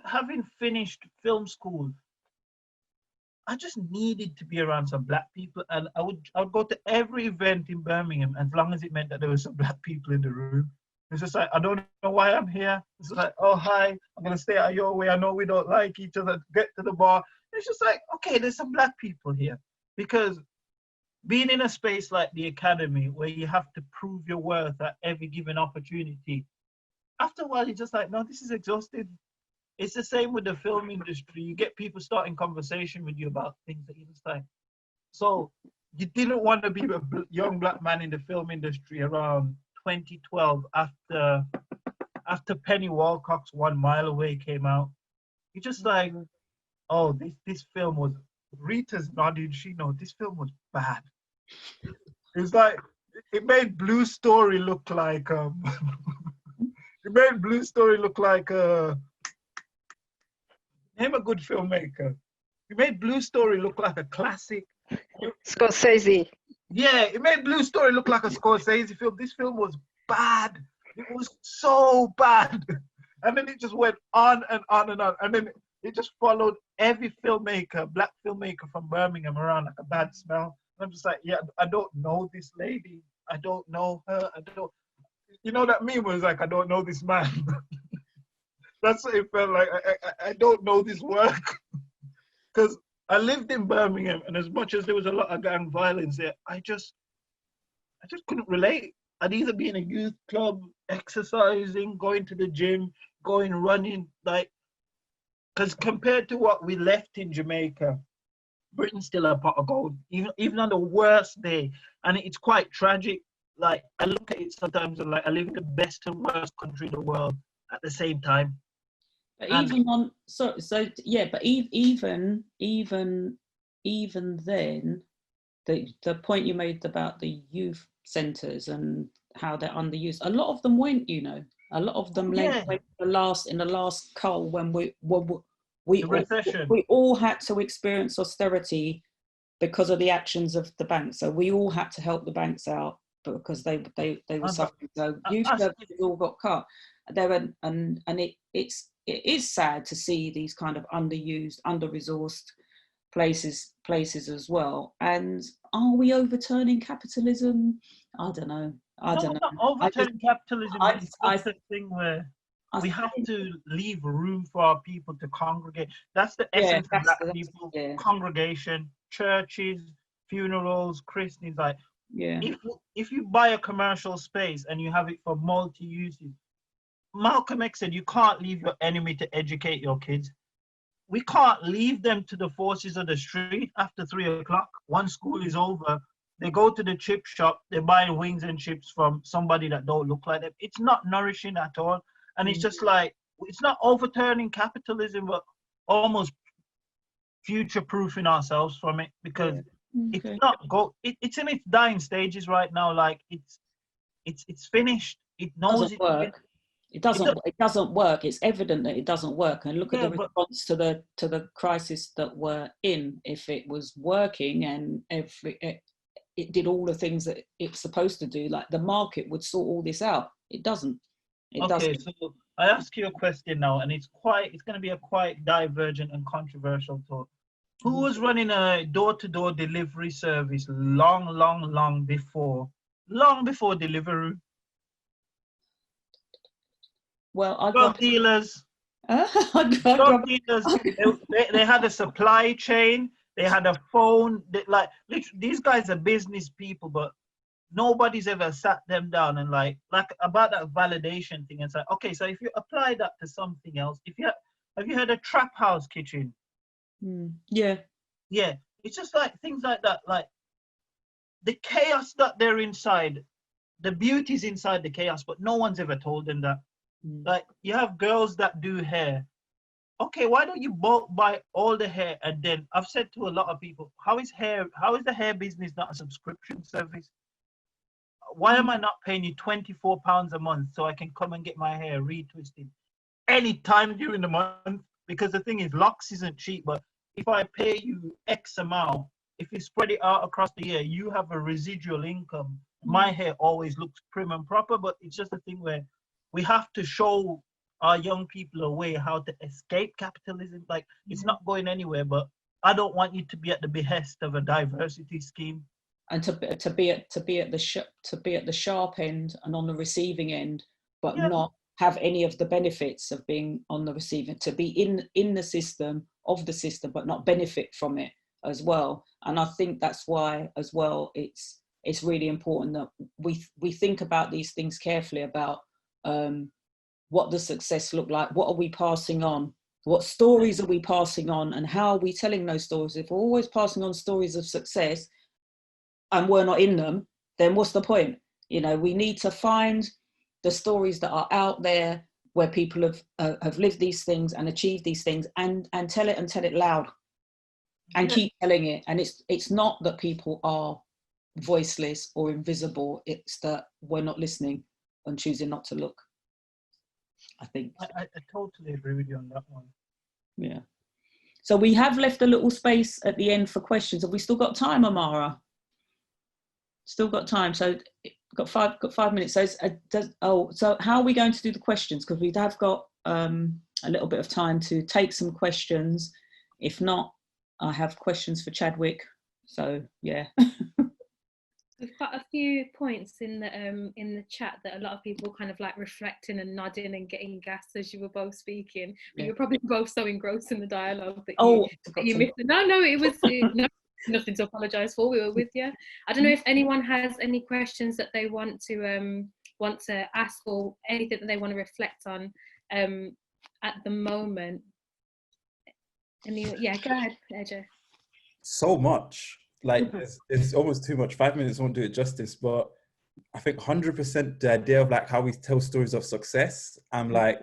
having finished film school, I just needed to be around some Black people, and I would go to every event in Birmingham as long as it meant that there were some Black people in the room. It's just like, I don't know why I'm here. It's like, oh, hi, I'm going to stay out your way. I know we don't like each other. Get to the bar. It's just like, okay, there's some Black people here. Because being in a space like the Academy, where you have to prove your worth at every given opportunity, after a while, you're just like, no, this is exhausting. It's the same with the film industry. You get people starting conversation with you about things that you just like. So you didn't want to be a young Black man in the film industry around 2012 after Penny Walcock's 1 Mile Away came out. You're just like, oh, this film was, Rita's nodding, she knows this film was bad. It's like, it made Blue Story look like it made Blue Story look like name a good filmmaker. It made Blue Story look like a classic. Scorsese. Yeah, it made Blue Story look like a Scorsese film. This film was bad. It was so bad. And then it just went on and on and on. And then it just followed every filmmaker, Black filmmaker from Birmingham around like a bad smell. And I'm just like, yeah, I don't know this lady. I don't know her. You know, that meme was like, I don't know this man. That's what it felt like. I don't know this work. Because I lived in Birmingham, and as much as there was a lot of gang violence there, I just couldn't relate. I'd either be in a youth club, exercising, going to the gym, going running, like, because compared to what we left in Jamaica, Britain's still a pot of gold, even on the worst day. And it's quite tragic. Like, I look at it sometimes and like, I live in the best and worst country in the world at the same time. But even on, but even then, the point you made about the youth centres and how they're underused, a lot of them went, you know, a lot of them went in the last cull when we all had to experience austerity because of the actions of the banks. So we all had to help the banks out because they were suffering. So youth services all got cut. There and it's it is sad to see these kind of underused, under-resourced places as well. And are we overturning capitalism? I don't know. I don't know. Not overturning capitalism. It's just a thing where we have to leave room for our people to congregate. That's the essence of Black people. Congregation, churches, funerals, christenings. Like, if you buy a commercial space and you have it for multi-uses, Malcolm X said you can't leave your enemy to educate your kids. We can't leave them to the forces of the street after 3 o'clock. Once school is over, they go to the chip shop, they buy wings and chips from somebody that don't look like them. It's not nourishing at all. And it's just like, it's not overturning capitalism, but almost future-proofing ourselves from it, because it's not it's in its dying stages right now. Like, it's finished. It knows it work. It doesn't work. It's evident that it doesn't work. And look at the response to the crisis that we're in. If it was working and it did all the things that it's supposed to do, like the market would sort all this out. It doesn't. So I ask you a question now, and it's going to be a quite divergent and controversial talk. Who was running a door-to-door delivery service long before Deliveroo? Well, drug dealers. Drug dealers. They had a supply chain. They had a phone. These guys are business people, but nobody's ever sat them down and like about that validation thing and say, okay, so if you apply that to something else, have you had a trap house kitchen? Yeah. It's just like things like that, like the chaos that they're inside. The beauty's inside the chaos, but no one's ever told them that. Like, you have girls that do hair. Okay, why don't you bulk buy all the hair? And then I've said to a lot of people, how is the hair business not a subscription service? Why am I not paying you £24 a month so I can come and get my hair retwisted anytime during the month? Because the thing is, locks isn't cheap, but if I pay you X amount, if you spread it out across the year, you have a residual income. My hair always looks prim and proper, but it's just a thing where we have to show our young people a way how to escape capitalism. Like, it's not going anywhere, but I don't want you to be at the behest of a diversity scheme. And to be at the sharp end and on the receiving end, but not have any of the benefits of being on the receiving, to be in the system, but not benefit from it as well. And I think that's why as well it's really important that we think about these things carefully about what the success look like, what are we passing on, what stories are we passing on, and how are we telling those stories. If we're always passing on stories of success and we're not in them, then what's the point? We need to find the stories that are out there where people have lived these things and achieved these things, and tell it loud and keep telling it. And it's not that people are voiceless or invisible, it's that we're not listening and choosing not to look, I think. I totally agree with you on that one. Yeah. So we have left a little space at the end for questions. Have we still got time, Amara? Still got time. So got 5 minutes. So how are we going to do the questions? Because we have got a little bit of time to take some questions. If not, I have questions for Chadwick. So yeah. We've got a few points in the chat that a lot of people kind of like reflecting and nodding and getting gas as you were both speaking. But you're probably both so engrossed in the dialogue that you missed it. No, it was nothing to apologise for. We were with you. I don't know if anyone has any questions that they want to ask, or anything that they want to reflect on at the moment. Go ahead, AJ. So much. Like, it's almost too much. 5 minutes won't do it justice, but I think 100% the idea of like how we tell stories of success, I'm like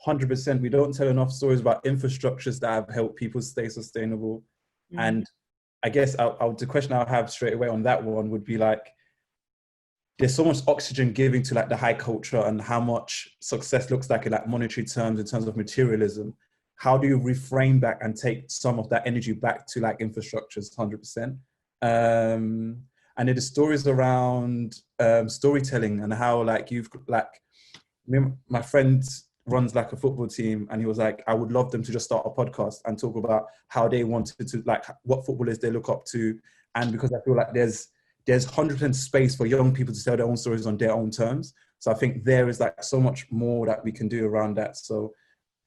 100%, we don't tell enough stories about infrastructures that have helped people stay sustainable. And I guess the question I'll have straight away on that one would be like, there's so much oxygen giving to like the high culture and how much success looks like in like monetary terms, in terms of materialism. How do you reframe back and take some of that energy back to like infrastructures 100%? And then the stories around storytelling and how like you've like, my friend runs like a football team, and he was like, I would love them to just start a podcast and talk about how they wanted to, like, what footballers they look up to. And because I feel like there's 100% space for young people to tell their own stories on their own terms. So I think there is like so much more that we can do around that. So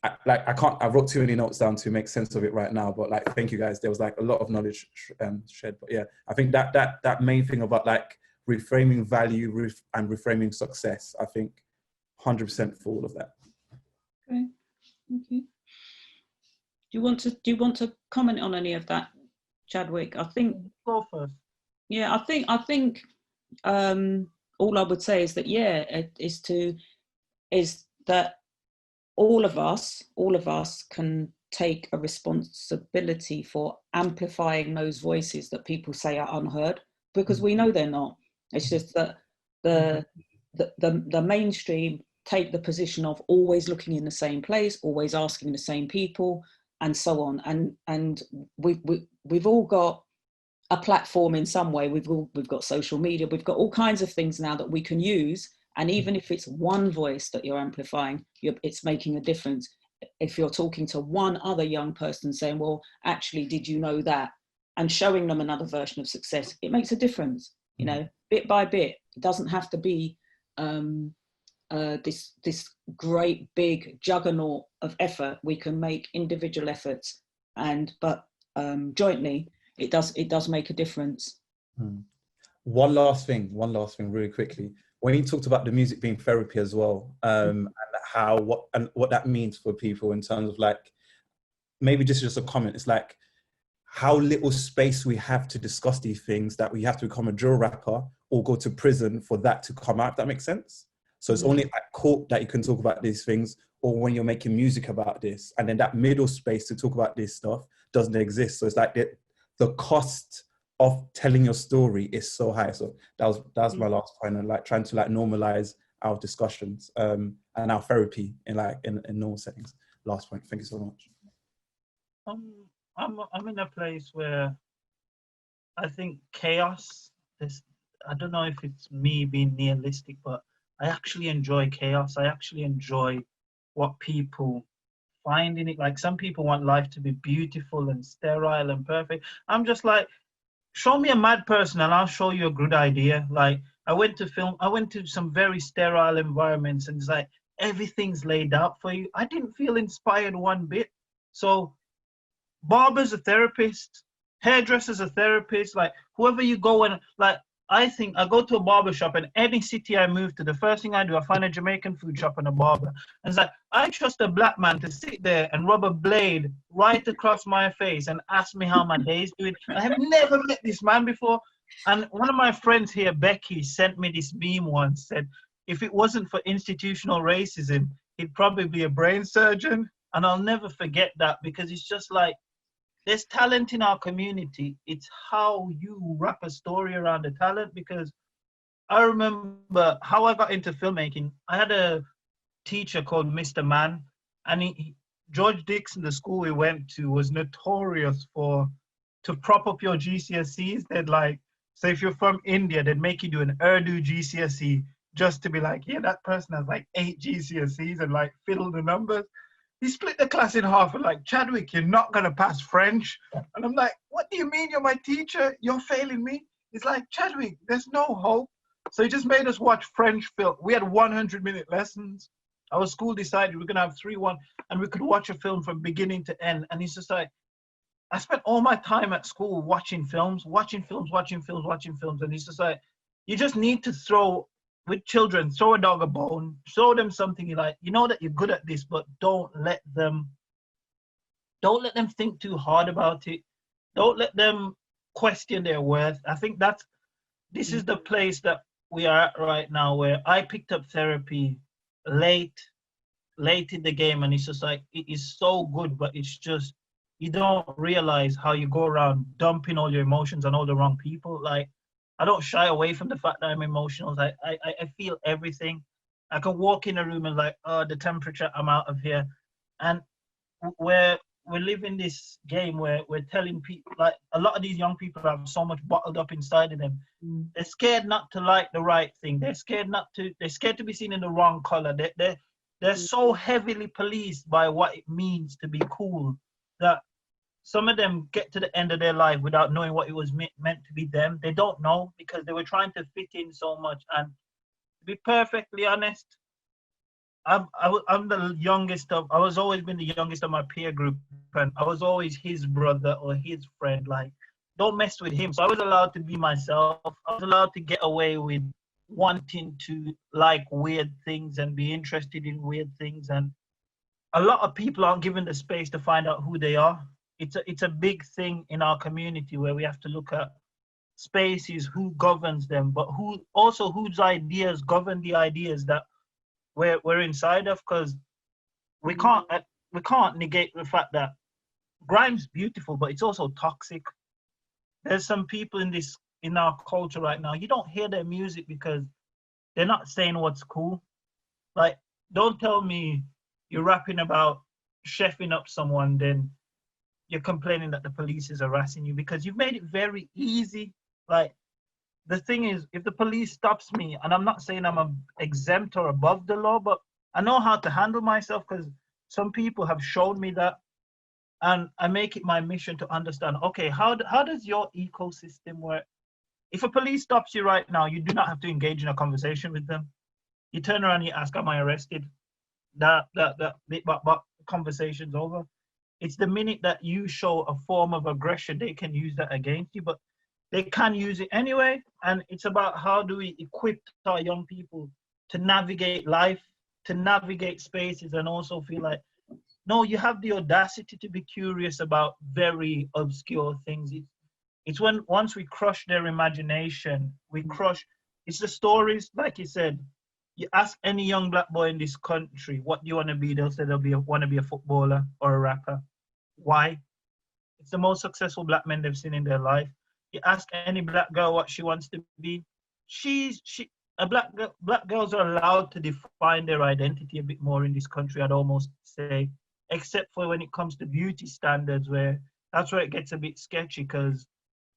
I wrote too many notes down to make sense of it right now, but like, thank you guys. There was like a lot of knowledge shed, but yeah, I think that main thing about like reframing value and reframing success, I think 100% for all of that. Okay, thank you. Do you want to comment on any of that, Chadwick? I think Go first. Yeah, I think all I would say is that is that all of us can take a responsibility for amplifying those voices that people say are unheard, because we know they're not. It's just that the mainstream take the position of always looking in the same place, always asking the same people, and so on. And we've all got a platform in some way. We've got social media, we've got all kinds of things now that we can use. And even if it's one voice that you're amplifying, it's making a difference. If you're talking to one other young person saying, well, actually, did you know that? And showing them another version of success, it makes a difference, you know, bit by bit. It doesn't have to be this great big juggernaut of effort. We can make individual efforts, but jointly, it does make a difference. One last thing really quickly. When you talked about the music being therapy as well, and what that means for people in terms of like, maybe just a comment, it's like how little space we have to discuss these things, that we have to become a drill rapper or go to prison for that to come out, if that makes sense. So it's only at court that you can talk about these things, or when you're making music about this, and then that middle space to talk about this stuff doesn't exist. So it's like the cost of telling your story is so high. So that was my last point, and like trying to like normalize our discussions and our therapy in normal settings. Last point. Thank you so much. I'm in a place where I think chaos is, I don't know if it's me being nihilistic, but I actually enjoy chaos. I actually enjoy what people find in it. Like, some people want life to be beautiful and sterile and perfect. I'm just like, show me a mad person and I'll show you a good idea. Like, I went to some very sterile environments, and it's like everything's laid out for you. I didn't feel inspired one bit. So barbers are therapists, hairdressers are therapists, like whoever you go and like, I think I go to a barber shop, and any city I move to, the first thing I do, I find a Jamaican food shop and a barber. And it's like, I trust a black man to sit there and rub a blade right across my face and ask me how my day's doing. I have never met this man before. And one of my friends here, Becky, sent me this meme once, said, if it wasn't for institutional racism, he'd probably be a brain surgeon. And I'll never forget that, because it's just like, there's talent in our community. It's how you wrap a story around the talent. Because I remember how I got into filmmaking. I had a teacher called Mr. Mann, and George Dixon, the school we went to, was notorious to prop up your GCSEs. They'd like, so if you're from India, they'd make you do an Urdu GCSE just to be like, yeah, that person has like 8 GCSEs, and like fiddle the numbers. He split the class in half and like, Chadwick, you're not going to pass French. And I'm like, what do you mean you're my teacher? You're failing me? He's like, Chadwick, there's no hope. So he just made us watch French film. We had 100-minute lessons. Our school decided we're going to have 3-1, and we could watch a film from beginning to end. And he's just like, I spent all my time at school watching films. And he's just like, you just need to throw a dog a bone, show them something you like. You know that you're good at this, but don't let them think too hard about it. Don't let them question their worth. I think this is the place that we are at right now, where I picked up therapy late in the game, and it's just like, it is so good, but it's just, you don't realize how you go around dumping all your emotions on all the wrong people. Like, I don't shy away from the fact that I'm emotional. I feel everything. I can walk in a room and like, oh, the temperature, I'm out of here. And we're living this game where we're telling people, like, a lot of these young people have so much bottled up inside of them. They're scared not to like the right thing. They're scared to be seen in the wrong color. they're so heavily policed by what it means to be cool that some of them get to the end of their life without knowing what it was meant to be them. They don't know because they were trying to fit in so much. And to be perfectly honest, I'm the youngest of, I was always been the youngest of my peer group, and I was always his brother or his friend. Like, don't mess with him. So I was allowed to be myself. I was allowed to get away with wanting to like weird things and be interested in weird things. And a lot of people aren't given the space to find out who they are. It's a big thing in our community where we have to look at spaces, who governs them, but whose ideas govern the ideas that we're inside of, because we can't negate the fact that grime's beautiful, but it's also toxic. There's some people in our culture right now, you don't hear their music because they're not saying what's cool. Like, don't tell me you're rapping about chefing up someone, then you're complaining that the police is harassing you, because you've made it very easy. Like, the thing is, if the police stops me, and I'm not saying I'm exempt or above the law, but I know how to handle myself because some people have shown me that. And I make it my mission to understand, okay, how does your ecosystem work? If a police stops you right now, you do not have to engage in a conversation with them. You turn around and you ask, am I arrested? But conversation's over. It's the minute that you show a form of aggression, they can use that against you, but they can use it anyway. And it's about how do we equip our young people to navigate life, to navigate spaces, and also feel like, no, you have the audacity to be curious about very obscure things. It's once we crush their imagination, it's the stories, like you said. You ask any young black boy in this country, what do you want to be? They'll say want to be a footballer or a rapper. Why? It's the most successful black men they've seen in their life. You ask any black girl what she wants to be. Black girls are allowed to define their identity a bit more in this country, I'd almost say, except for when it comes to beauty standards, that's where it gets a bit sketchy, because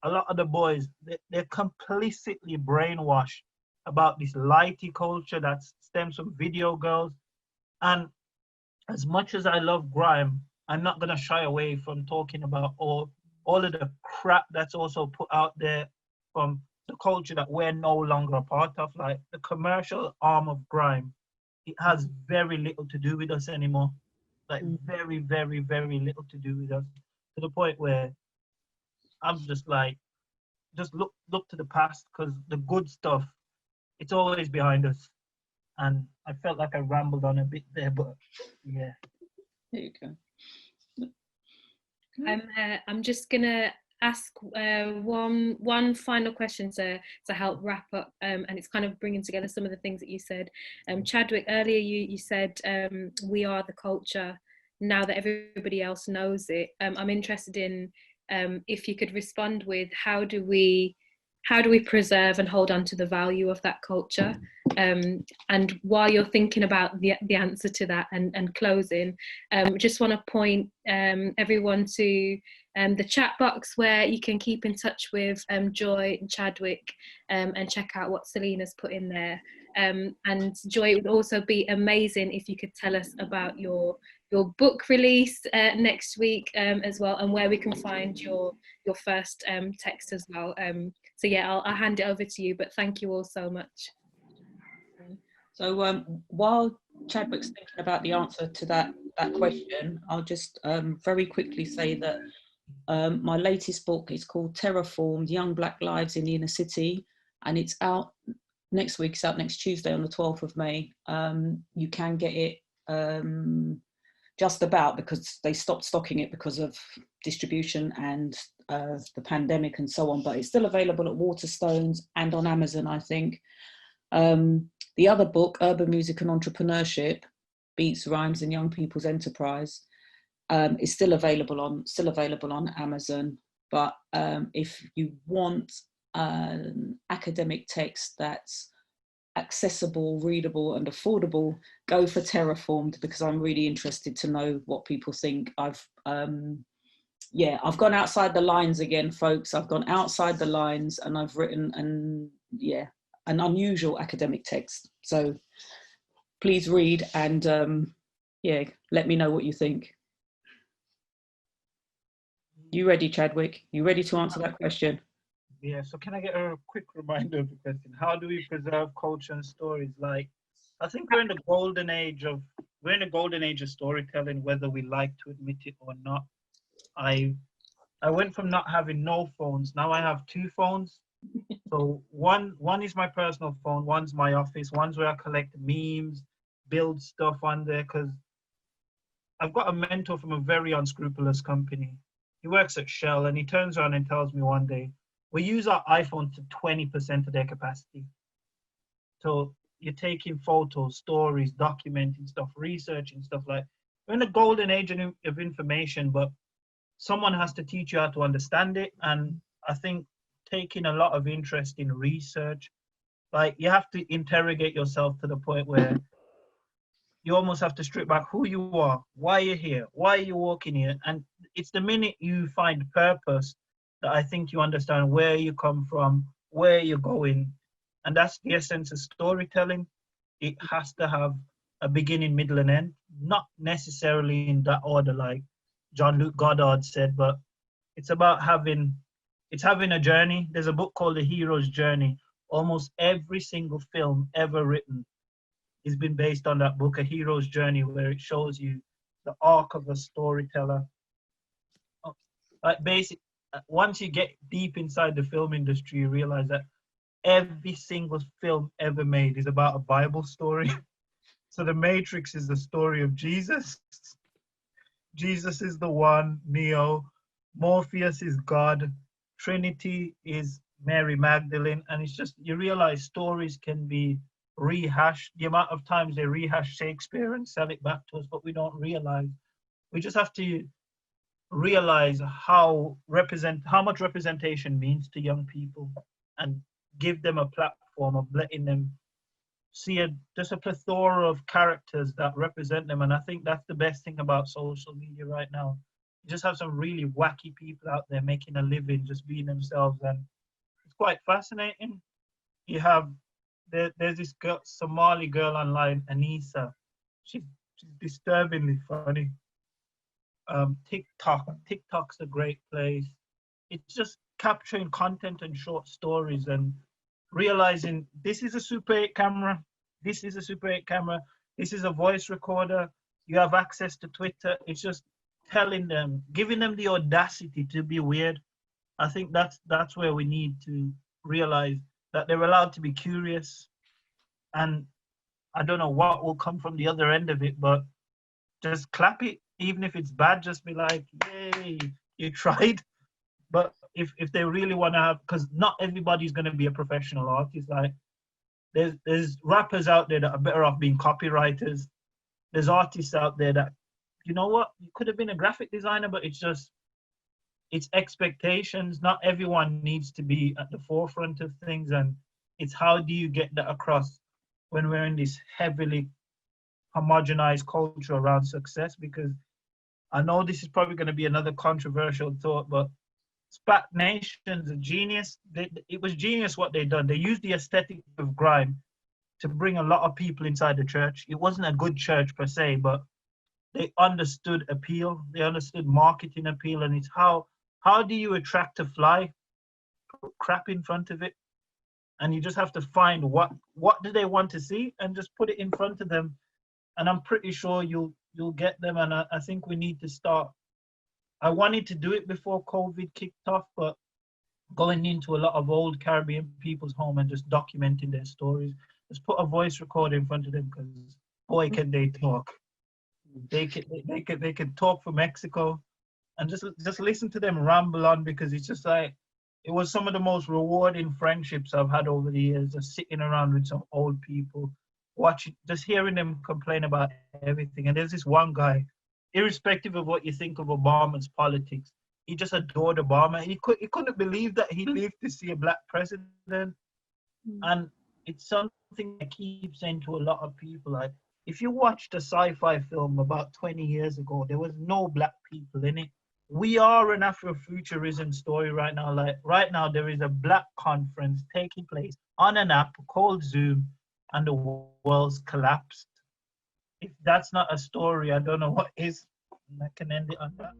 a lot of the boys, they're complicitly brainwashed about this lighty culture that stems from video girls. And as much as I love grime, I'm not going to shy away from talking about all of the crap that's also put out there from the culture that we're no longer a part of. Like, the commercial arm of grime, it has very little to do with us anymore. Like, very, very, very little to do with us, to the point where I'm just like, just look to the past, because the good stuff, it's always behind us. And I felt like I rambled on a bit there, but yeah. There you go. I'm just gonna ask one final question to help wrap up, and it's kind of bringing together some of the things that you said. Chadwick, earlier you said we are the culture now that everybody else knows it. I'm interested in if you could respond with how do we preserve and hold on to the value of that culture? And while you're thinking about the answer to that and closing, just want to point everyone to the chat box where you can keep in touch with Joy and Chadwick and check out what Selena's put in there. And Joy, it would also be amazing if you could tell us about your book release next week as well, and where we can find your first text as well. So yeah, I'll hand it over to you, but thank you all so much. So while Chadwick's thinking about the answer to that question, I'll just very quickly say that my latest book is called Terraformed: Young Black Lives in the Inner City, and it's out next week. It's out next Tuesday on the 12th of May. You can get it just about, because they stopped stocking it because of distribution and the pandemic and so on, but it's still available at Waterstones and on Amazon, I think. The other book, Urban Music and Entrepreneurship: Beats, Rhymes and Young People's Enterprise, is still available on Amazon. But if you want academic text that's accessible, readable and affordable, go for Terraformed, because I'm really interested to know what people think. I've gone outside the lines again, folks. I've gone outside the lines and I've written an unusual academic text. So please read and yeah, let me know what you think. You ready, Chadwick? You ready to answer that question? Yeah, so can I get a quick reminder of the question? How do we preserve culture and stories? Like, I think we're in the golden age of storytelling, whether we like to admit it or not. I went from not having no phones. Now I have two phones. So one is my personal phone, one's my office, one's where I collect memes, build stuff on there, because I've got a mentor from a very unscrupulous company. He works at Shell, and he turns around and tells me one day, we use our iPhone to 20% of their capacity. So you're taking photos, stories, documenting stuff, researching stuff. Like, we're in a golden age of information, but someone has to teach you how to understand it. And I think taking a lot of interest in research, like, you have to interrogate yourself to the point where you almost have to strip back who you are, why you're here, why you're walking here. And it's the minute you find purpose that I think you understand where you come from, where you're going. And that's the essence of storytelling. It has to have a beginning, middle, and end, not necessarily in that order, like Jean-Luc Godard said, but it's about having a journey. There's a book called The Hero's Journey. Almost every single film ever written has been based on that book, A Hero's Journey, where it shows you the arc of a storyteller. Like, once you get deep inside the film industry, you realize that every single film ever made is about a Bible story. So The Matrix is the story of Jesus. Jesus is the one, Neo. Morpheus is God. Trinity is Mary Magdalene. And it's just, you realize stories can be rehashed. The amount of times they rehash Shakespeare and sell it back to us, but we don't realize. We just have to realize how much representation means to young people, and give them a platform of letting them see just a plethora of characters that represent them. And I think that's the best thing about social media right now. You just have some really wacky people out there making a living just being themselves, and it's quite fascinating. You have there's this girl, Somali girl online, Anissa. She's disturbingly funny. TikTok's a great place. It's just capturing content and short stories and realizing this is a Super 8 camera, this is a Super 8 camera, this is a voice recorder, you have access to Twitter. It's just telling them, giving them the audacity to be weird. I think that's where we need to realize that they're allowed to be curious. And I don't know what will come from the other end of it, but just clap it. Even if it's bad, just be like, yay, you tried. But if they really want to have, because not everybody's going to be a professional artist. Like, there's rappers out there that are better off being copywriters. There's artists out there that, you know what, you could have been a graphic designer, but it's expectations. Not everyone needs to be at the forefront of things. And it's how do you get that across when we're in this heavily homogenized culture around success? Because I know this is probably going to be another controversial thought, but SPAC Nation's a genius. It was genius what they done. They used the aesthetic of grime to bring a lot of people inside the church. It wasn't a good church per se, but they understood appeal. They understood marketing appeal, and it's how do you attract a fly? Put crap in front of it, and you just have to find what do they want to see and just put it in front of them. And I'm pretty sure you'll get them. And I think we need to start. I wanted to do it before COVID kicked off, but going into a lot of old Caribbean people's home and just documenting their stories. Just put a voice recorder in front of them, because boy, can they talk. They can talk for Mexico, and just listen to them ramble on, because it's just like, it was some of the most rewarding friendships I've had over the years, just sitting around with some old people, watching, just hearing them complain about everything. And there's this one guy, irrespective of what you think of Obama's politics, he just adored Obama. He couldn't believe that he lived to see a black president. And it's something I keep saying to a lot of people, like, if you watched a sci-fi film about 20 years ago, there was no black people in it. We are an Afrofuturism story right now. Like, right now, there is a black conference taking place on an app called Zoom, and the world's collapsed. if that's not a story, I don't know what is. And I can end it on that.